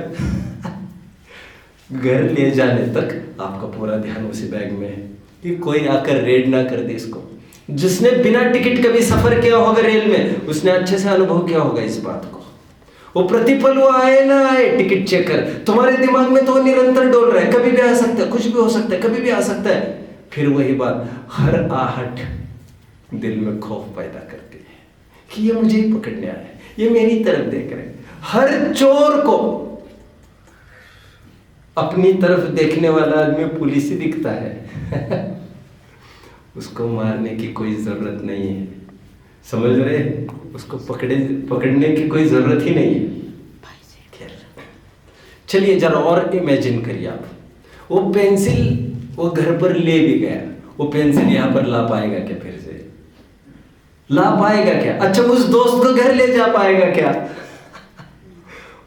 घर ले जाने तक आपका पूरा ध्यान उसी बैग में है कि कोई आकर रेड ना कर दे इसको। जिसने बिना टिकट कभी सफर किया होगा रेल में, उसने अच्छे से अनुभव किया होगा इस बात को। वो प्रतिपल वो आए ना आए टिकट चेकर, तुम्हारे दिमाग में तो निरंतर डोल रहा है, कभी भी आ सकता है, कुछ भी हो सकता है, कभी भी आ सकता है। फिर वही बात, हर आहट दिल में खौफ पैदा करती है कि ये मुझे ही पकड़ने आया है, ये मेरी तरफ देख रहे हैं। हर चोर को अपनी तरफ देखने वाला आदमी पुलिस ही दिखता है। उसको मारने की कोई जरूरत नहीं है, समझ रहे? उसको पकड़ने की कोई जरूरत ही नहीं है। खैर चलिए जरा और इमेजिन करिए आप, वो पेंसिल वो घर पर ले भी गया, वो पेंसिल यहाँ पर ला पाएगा क्या? फिर से ला पाएगा क्या? अच्छा उस दोस्त को घर ले जा पाएगा क्या?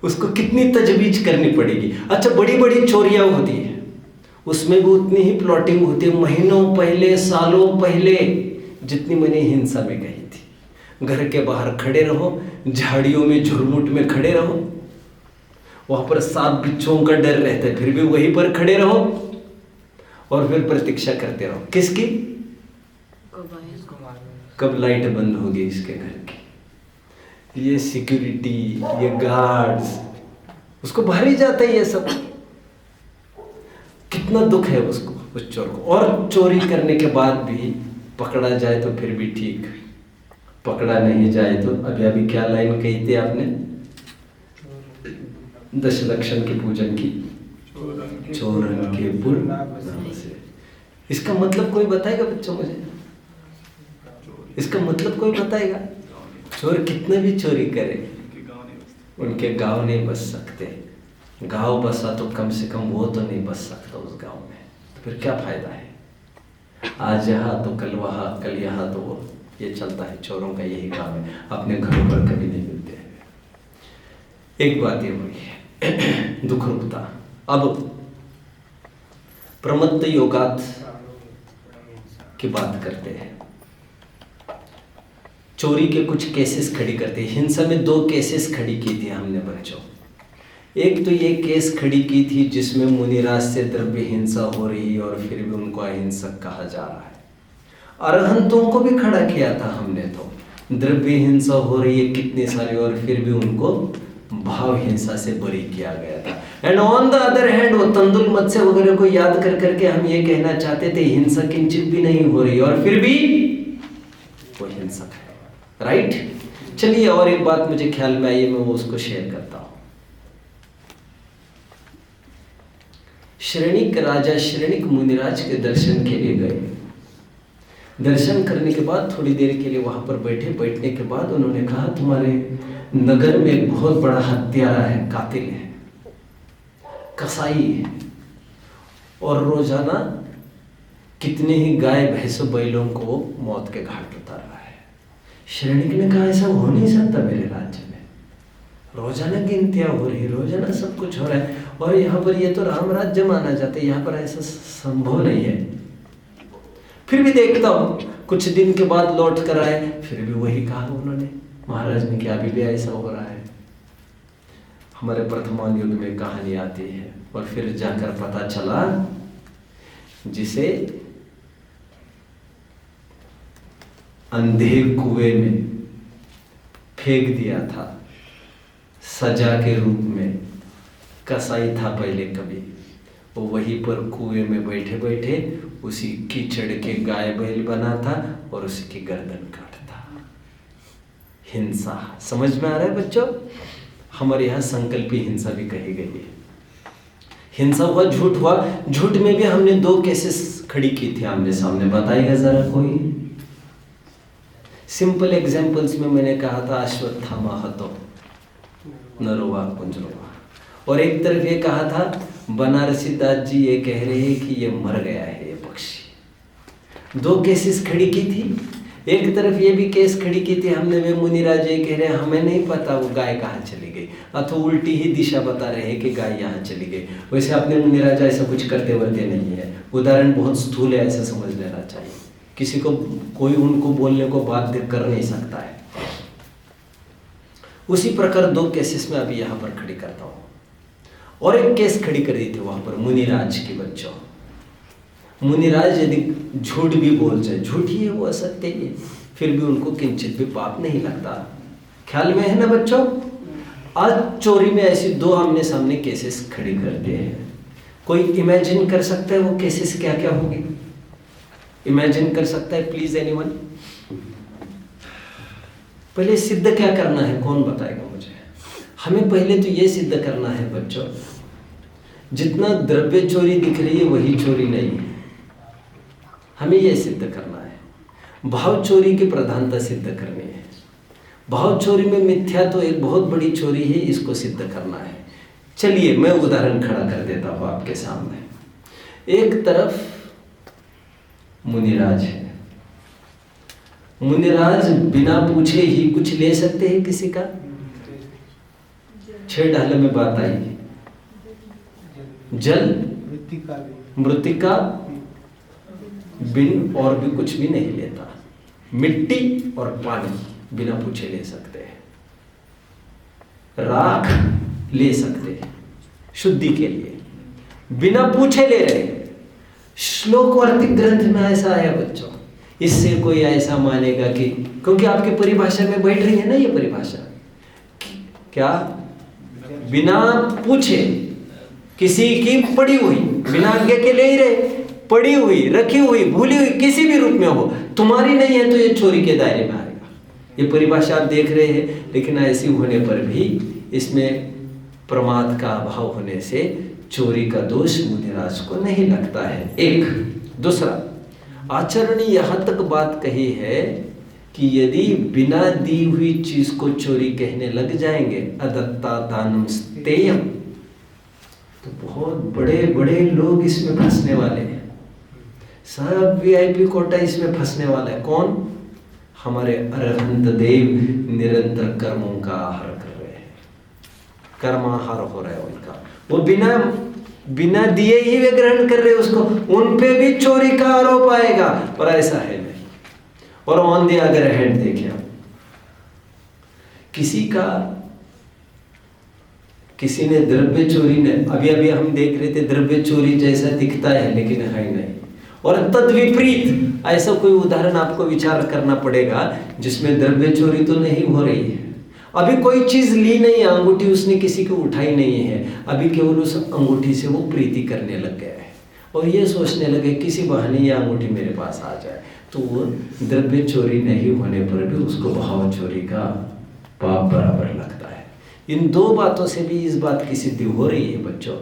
उसको कितनी तजवीज करनी पड़ेगी। अच्छा बड़ी बड़ी चोरियां होती है, उसमें भी उतनी ही प्लॉटिंग होती है, महीनों पहले सालों पहले, जितनी मैंने हिंसा में कही थी। घर के बाहर खड़े रहो, झाड़ियों में झुरमुट में खड़े रहो, वहां पर सांप बिच्छुओं का डर रहता है, फिर भी वहीं पर खड़े रहो और फिर प्रतीक्षा करते रहो। किसकी? कब लाइट बंद होगी इसके घर की। ये सिक्योरिटी, ये गार्ड्स, उसको बाहर ही जाता है ये सब। कितना दुख है उसको, उस चोर को। और चोरी करने के बाद भी पकड़ा जाए तो फिर भी ठीक, पकड़ा नहीं जाए तो अभी क्या लाइन कही थी आपने? 10 लक्षण के पूजन की, चोरन के पुर नाम से। इसका मतलब कोई बताएगा बच्चों मुझे? इसका मतलब कोई बताएगा? चोर कितने भी चोरी करे, उनके गांव नहीं बस सकते। गांव बसा तो कम से कम वो तो नहीं बस सकता उस गांव में, तो फिर क्या फायदा है? आज यहाँ तो कल वहाँ, कल यहाँ तो वो, ये चलता है। चोरों का यही काम है, अपने घरों पर कभी नहीं मिलते हैं। एक बात ये हुई है दुख रुकता। अब प्रमत्त योगात की बात करते हैं। चोरी के कुछ केसेस खड़ी करते हैं। हिंसा में 2 केसेस खड़ी की थी हमने बच्चों। एक तो ये केस खड़ी की थी जिसमें मुनिराज से द्रव्य हिंसा हो रही और फिर भी उनको अहिंसक कहा जा रहा है। अरहंतों को भी खड़ा किया था हमने, तो द्रव्य हिंसा हो रही है कितने सारे और फिर भी उनको भाव हिंसा से बरी किया गया था। And on the other hand वो तंदुल मत्स्य वगैरह को याद कर करके हम ये कहना चाहते थे हिंसा किंचित भी नहीं हो रही और फिर भी वो हिंसक है, राइट? चलिए और एक बात मुझे ख्याल में आई, मैं वो उसको शेयर करता हूं। श्रेणिक राजा श्रेणिक मुनिराज के दर्शन के लिए गए। दर्शन करने के बाद थोड़ी देर के लिए वहां पर बैठे। बैठने के बाद उन्होंने कहा तुम्हारे नगर में एक बहुत बड़ा हत्यारा है, कातिल है, कसाई है और रोजाना कितने ही गाय भैंसों बैलों को मौत के घाट उतार रहा है। श्रेणिक ने कहा ऐसा हो नहीं सकता मेरे राज्य में, रोजाना गिनतियां हो रही, रोजाना सब कुछ हो रहा है और यहाँ पर ये तो राम राज्य माना जाता है, यहाँ पर ऐसा संभव नहीं है। फिर भी देखता हूँ। कुछ दिन के बाद लौट कर आए, फिर भी वही कहा उन्होंने, महाराज ने क्या अभी भी ऐसा हो रहा है। हमारे वर्तमान युग में कहानी आती है और फिर जाकर पता चला जिसे अंधे कुएं में फेंक दिया था सजा के रूप में, कसाई था पहले कभी, वो वहीं पर कुएं में बैठे बैठे उसी कीचड़ के गाय बैल बना था और उसी की गर्दन काटता। हिंसा समझ में आ रहा है बच्चों? हमारे यहाँ संकल्पी हिंसा भी कही गई है। हिंसा हुआ, झूठ हुआ। झूठ में भी हमने 2 केसेस खड़ी की थी आमने सामने, बताएगा जरा कोई? सिंपल एग्जाम्पल्स में मैंने कहा था अश्वत्थामा हतो, नरोवा कुंजरोवा। और एक तरफ ये कहा था बनारसी दास जी ये कह रहे हैं कि ये मर गया है ये पक्षी। दो केसेस खड़ी की थी। एक तरफ ये भी केस खड़ी की थी हमने, वे मुनिराज ये कह रहे हैं हमें नहीं पता वो गाय कहाँ चली गई, अथवा उल्टी ही दिशा बता रहे हैं कि गाय यहाँ चली गई। वैसे अपने मुनिराजा ऐसा कुछ करते वर्ते नहीं है, उदाहरण बहुत स्थूल है, ऐसा समझ लेना चाहिए। किसी को कोई उनको बोलने को बाध्य कर नहीं सकता है। उसी प्रकार दो केसेस में अभी यहाँ पर खड़ी करता हूँ। और एक केस खड़ी कर दी थी वहां पर मुनिराज के बच्चों। मुनिराज यदि झूठ भी बोल जाए, झूठ ही है वो, असत्य ही है, फिर भी उनको किंचित भी पाप नहीं लगता। ख्याल में है ना बच्चों? आज चोरी में ऐसी दो आमने सामने केसेस खड़ी कर दिए हैं। कोई इमेजिन कर सकता है वो केसेस क्या क्या होगी? इमेजिन कर सकता है प्लीज एनीवन? पहले सिद्ध क्या करना है, कौन बताएगा मुझे? हमें पहले तो ये सिद्ध करना है बच्चों, जितना द्रव्य चोरी दिख रही है वही चोरी नहीं है। हमें यह सिद्ध करना है। भाव चोरी की प्रधानता सिद्ध करनी है। भाव चोरी में मिथ्या तो एक बहुत बड़ी चोरी है, इसको सिद्ध करना है। चलिए मैं उदाहरण खड़ा कर देता हूं आपके सामने। एक तरफ मुनिराज है। मुनिराज बिना पूछे ही कुछ ले सकते हैं किसी का? 6 ढाले में बात आई, जल, मृतिका, बिन और भी कुछ भी नहीं लेता। मिट्टी और पानी बिना पूछे ले सकते हैं। राख ले सकते हैं शुद्धि के लिए, बिना पूछे ले रहे। श्लोक वार्तिक ग्रंथ में ऐसा आया बच्चों। इससे कोई ऐसा मानेगा कि, क्योंकि आपकी परिभाषा में बैठ रही है ना ये परिभाषा, क्या बिना पूछे किसी की पड़ी हुई, बिना आज्ञा के ले ही रहे, पड़ी हुई, रखी हुई, भूली हुई, किसी भी रूप में हो, तुम्हारी नहीं है तो ये चोरी के दायरे में आएगा। ये परिभाषा आप देख रहे हैं, लेकिन ऐसी होने पर भी इसमें प्रमाद का अभाव होने से चोरी का दोष मुनिराज को नहीं लगता है। एक दूसरा, आचरण यहां तक बात कही है कि यदि बिना दी हुई चीज को चोरी कहने लग जाएंगे, अदत्ता दानम स्तेयम, तो बहुत बड़े बड़े लोग इसमें फंसने वाले हैं। सब वीआईपी कोटा इसमें फंसने वाला है। कौन? हमारे अरहंत देव निरंतर कर्मों का आहार कर रहे हैं, कर्माहार हो रहा है उनका। वो बिना दिए ही वे ग्रहण कर रहे हैं उसको, उन पे भी चोरी का आरोप आएगा। पर ऐसा है नहीं। और ऑन द अदर हैंड देखिए, किसी ने द्रव्य चोरी ने, अभी हम देख रहे थे द्रव्य चोरी जैसा दिखता है लेकिन है नहीं। और तद विपरीत ऐसा कोई उदाहरण आपको विचार करना पड़ेगा जिसमें द्रव्य चोरी तो नहीं हो रही है। अभी कोई चीज ली नहीं है, अंगूठी उसने किसी को उठाई नहीं है, अभी केवल उस अंगूठी से वो प्रीति करने लग गया है और ये सोचने लगे किसी बहाने ये अंगूठी मेरे पास आ जाए, तो वो द्रव्य चोरी नहीं होने पर भी उसको भाव चोरी का पाप बराबर लगता है। इन दो बातों से भी इस बात की सिद्धि हो रही है बच्चों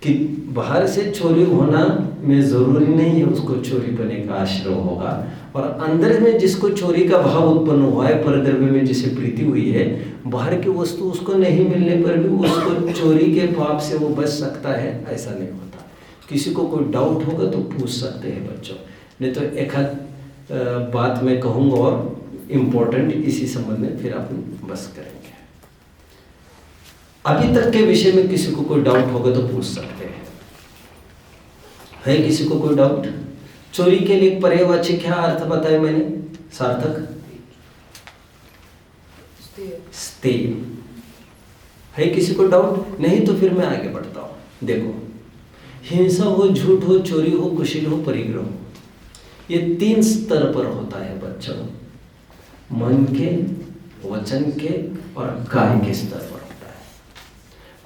कि बाहर से चोरी होना में जरूरी नहीं है उसको चोरी पने का आश्रय होगा, और अंदर में जिसको चोरी का भाव उत्पन्न हुआ है, परद्रव्य में जिसे प्रीति हुई है, बाहर की वस्तु उसको नहीं मिलने पर भी उसको चोरी के पाप से वो बच सकता है, ऐसा नहीं होता। किसी को कोई डाउट होगा तो पूछ सकते हैं बच्चों, नहीं तो एक आध बात मैं कहूँगा और इम्पोर्टेंट इसी संबंध में फिर अपन बस करेंगे। अभी तक के विषय में किसी को कोई डाउट होगा तो पूछ सकते हैं। है किसी को कोई डाउट? चोरी के लिए पर्यायवाची क्या अर्थ बताया मैंने? सार्थक स्तेय। है किसी को डाउट? नहीं तो फिर मैं आगे बढ़ता हूं। देखो, हिंसा हो, झूठ हो, चोरी हो, कुशील हो, परिग्रह हो, ये 3 स्तर पर होता है बच्चों। मन के, वचन के और काय के स्तर पर होता है।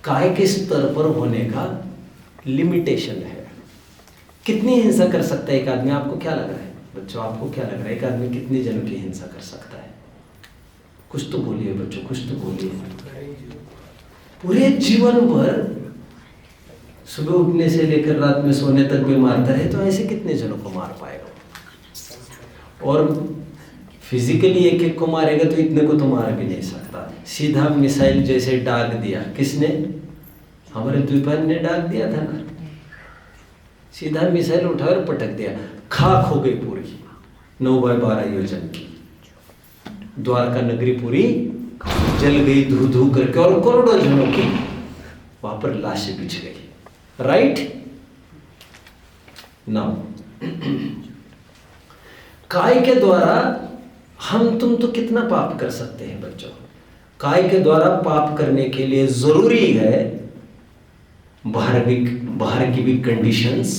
काय के स्तर पर होने का लिमिटेशन है। कितनी हिंसा कर सकता है एक आदमी? आपको क्या लग रहा है बच्चों? आपको क्या लग रहा है एक आदमी कितने जनों की हिंसा कर सकता है? कुछ तो बोलिए बच्चों, कुछ तो बोलिए। पूरे जीवन भर सुबह उठने से लेकर रात में सोने तक भी मारता रहे तो ऐसे कितने जनों को मार पाएगा? और फिजिकली एक एक को मारेगा तो इतने को तो मार भी नहीं सकता। सीधा मिसाइल जैसे डाग दिया, किसने? हमारे द्वीपान ने डाग दिया था ना, सीधा मिसाइल उठा और पटक दिया, खाक हो गई पूरी 9x12 योजन की द्वारका नगरी पूरी जल गई धू धू करके, और करोड़ों जनों की वहां पर लाशें बिछ गई। राइट नाउ काय के द्वारा हम तुम तो कितना पाप कर सकते हैं बच्चों। काय के द्वारा पाप करने के लिए जरूरी है बाहर की भी कंडीशंस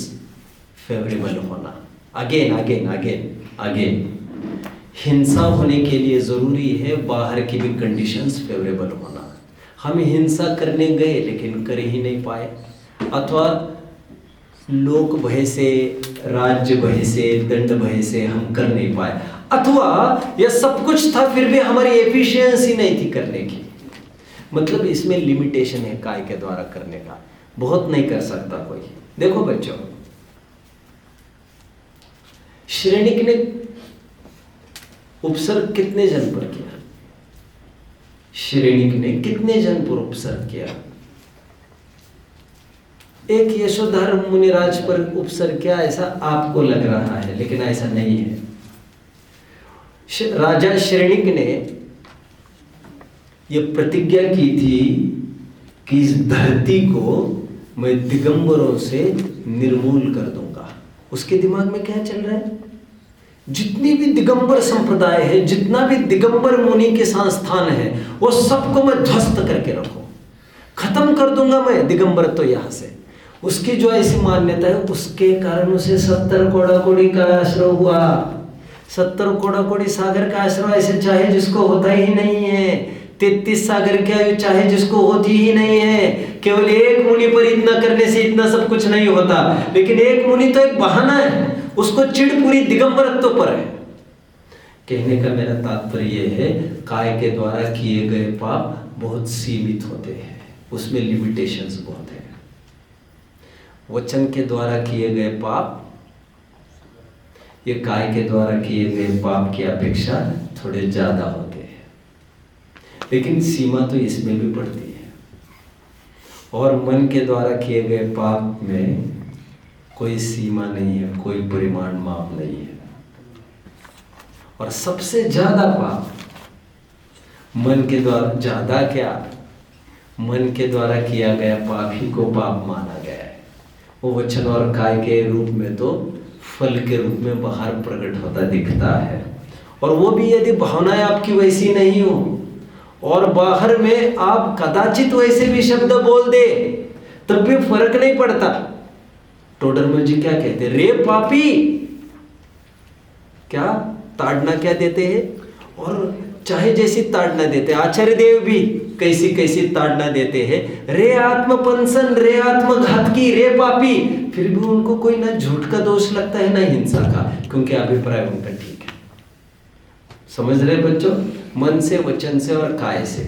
फेवरेबल होना। अगेन अगेन अगेन अगेन हिंसा होने के लिए जरूरी है बाहर की भी कंडीशंस फेवरेबल होना। हम हिंसा करने गए लेकिन कर ही नहीं पाए, अथवा लोक भय से, राज्य भय से, दंड भय से हम कर नहीं पाए, अथवा यह सब कुछ था फिर भी हमारी एफिशिएंसी नहीं थी करने की। मतलब इसमें लिमिटेशन है काय के द्वारा करने का, बहुत नहीं कर सकता कोई। देखो बच्चों, श्रेणिक ने उपसर्ग कितने जन पर किया? श्रेणिक ने कितने जन पर उपसर्ग किया? एक यशोधर मुनिराज पर उपसर्ग किया ऐसा आपको लग रहा है, लेकिन ऐसा नहीं है। राजा श्रेणिक ने यह प्रतिज्ञा की थी कि इस धरती को मैं दिगंबरों से निर्मूल कर दूंगा। उसके दिमाग में क्या चल रहा है? जितनी भी दिगंबर संप्रदाय है, जितना भी दिगंबर मुनि के संस्थान है, वो सबको मैं ध्वस्त करके रखूं, खत्म कर दूंगा मैं दिगंबर तो यहां से। उसकी जो ऐसी मान्यता है, उसके कारण उसे 70 कोड़ा कोड़ी का आश्रय हुआ। 70 कोड़ा कोड़ी सागर का आश्रय ऐसे चाहे जिसको होता ही नहीं है। 33 सागर की आयु चाहे जिसको होती ही नहीं है। केवल एक मुनि पर इतना करने से इतना सब कुछ नहीं होता, लेकिन एक मुनि तो एक बहाना है, उसको चिढ़ पूरी दिगंबरत्व पर है। कहने का मेरा तात्पर्य यह है, काय के द्वारा किए गए पाप बहुत सीमित होते हैं, उसमें लिमिटेशंस बहुत है। वचन के द्वारा किए गए पाप ये काय के द्वारा किए गए पाप की अपेक्षा थोड़े ज्यादा होते हैं, लेकिन सीमा तो इसमें भी पड़ती है। और मन के द्वारा किए गए पाप में कोई सीमा नहीं है, कोई परिमाण माप नहीं है। और सबसे ज्यादा पाप मन के द्वारा, ज्यादा क्या, मन के द्वारा किया गया पाप ही को पाप माना गया है। वो वचन और काय के रूप में तो फल के रूप में बाहर प्रकट होता दिखता है। और वो भी यदि भावनाएं आपकी वैसी नहीं हो और बाहर में आप कदाचित वैसे भी शब्द बोल दे, तब भी फर्क नहीं पड़ता। टोडरमल जी क्या कहते हैं? रे पापी, क्या ताड़ना क्या देते हैं? और चाहे जैसी ताड़ना देते हैं, आचार्य देव भी कैसी कैसी ताड़ना देते हैं, रे आत्मपंसन, रे आत्मघातकी, रे पापी। फिर भी उनको कोई ना झूठ का दोष लगता है ना हिंसा का, क्योंकि अभिप्राय उनका ठीक है। समझ रहे बच्चों? मन से, वचन से और काय से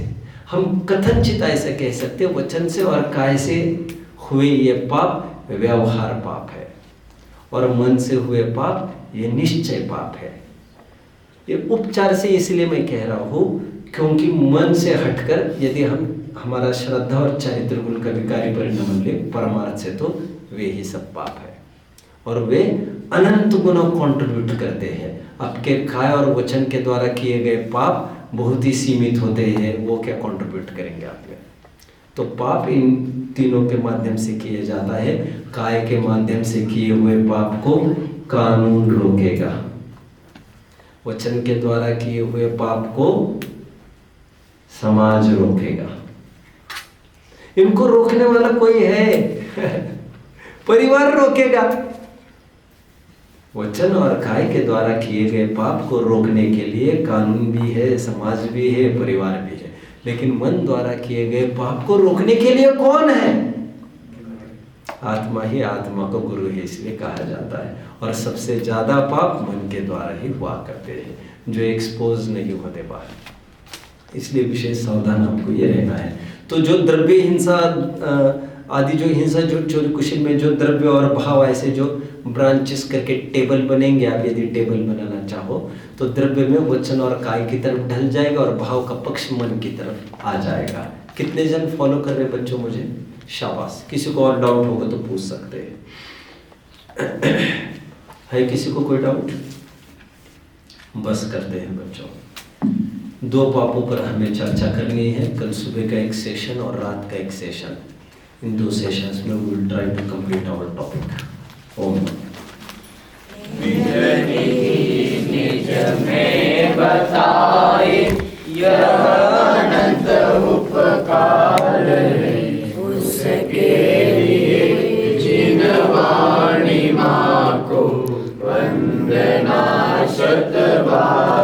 हम कथनचित ऐसा कह सकते हैं, वचन से और काय से हुए ये पाप व्यवहार पाप है, और मन से हुए पाप ये निश्चय पाप है। ये उपचार से इसलिए मैं कह रहा हूं क्योंकि मन से हटकर यदि हम हमारा श्रद्धा और चारित्र गुण का विकारी परिणाम ले परमार्थ से, तो वे ही सब पाप है, और वे अनंत गुना कंट्रीब्यूट करते हैं। आपके काय और वचन के द्वारा किए गए पाप बहुत ही सीमित होते हैं, वो क्या कंट्रीब्यूट करेंगे आप में? तो पाप इन तीनों के माध्यम से किया जाता है। काय के माध्यम से किए हुए पाप को कानून रोकेगा, वचन के द्वारा किए हुए पाप को समाज रोकेगा। इनको रोकने वाला कोई है? परिवार रोकेगा। वचन और काय के द्वारा किए गए पाप को रोकने के लिए कानून भी है, समाज भी है, परिवार भी है, लेकिन मन द्वारा किए गए पाप को रोकने के लिए कौन है? आत्मा ही आत्मा को गुरु है, इसलिए कहा जाता है। और सबसे ज्यादा पाप मन के द्वारा ही हुआ करते हैं, जो एक्सपोज नहीं होते बाहर। इसलिए विशेष सावधान आपको ये रहना है। तो जो द्रव्य हिंसा आदि जो हिंसा, जो चोरी कुशिल में जो द्रव्य और भाव ऐसे जो ब्रांचेस करके टेबल बनेंगे। आप यदि टेबल बनाना चाहो तो द्रव्य में वचन और काय की तरफ ढल जाएगा और भाव का पक्ष मन की तरफ आ जाएगा। कितने जन फॉलो कर रहे बच्चों मुझे? शाबाश। किसी को और डाउट होगा तो पूछ सकते हैं। है किसी को कोई डाउट? बस करते हैं बच्चों। 2 पापों पर हमें चर्चा करनी है। कल सुबह का एक सेशन और रात का एक सेशन, इन 2 सेशंस में we will try to complete our topic. ओम। निज में बताए यह अनंत उपकार है, उसके लिए जिन वाणी माँ को वंदना शतबार।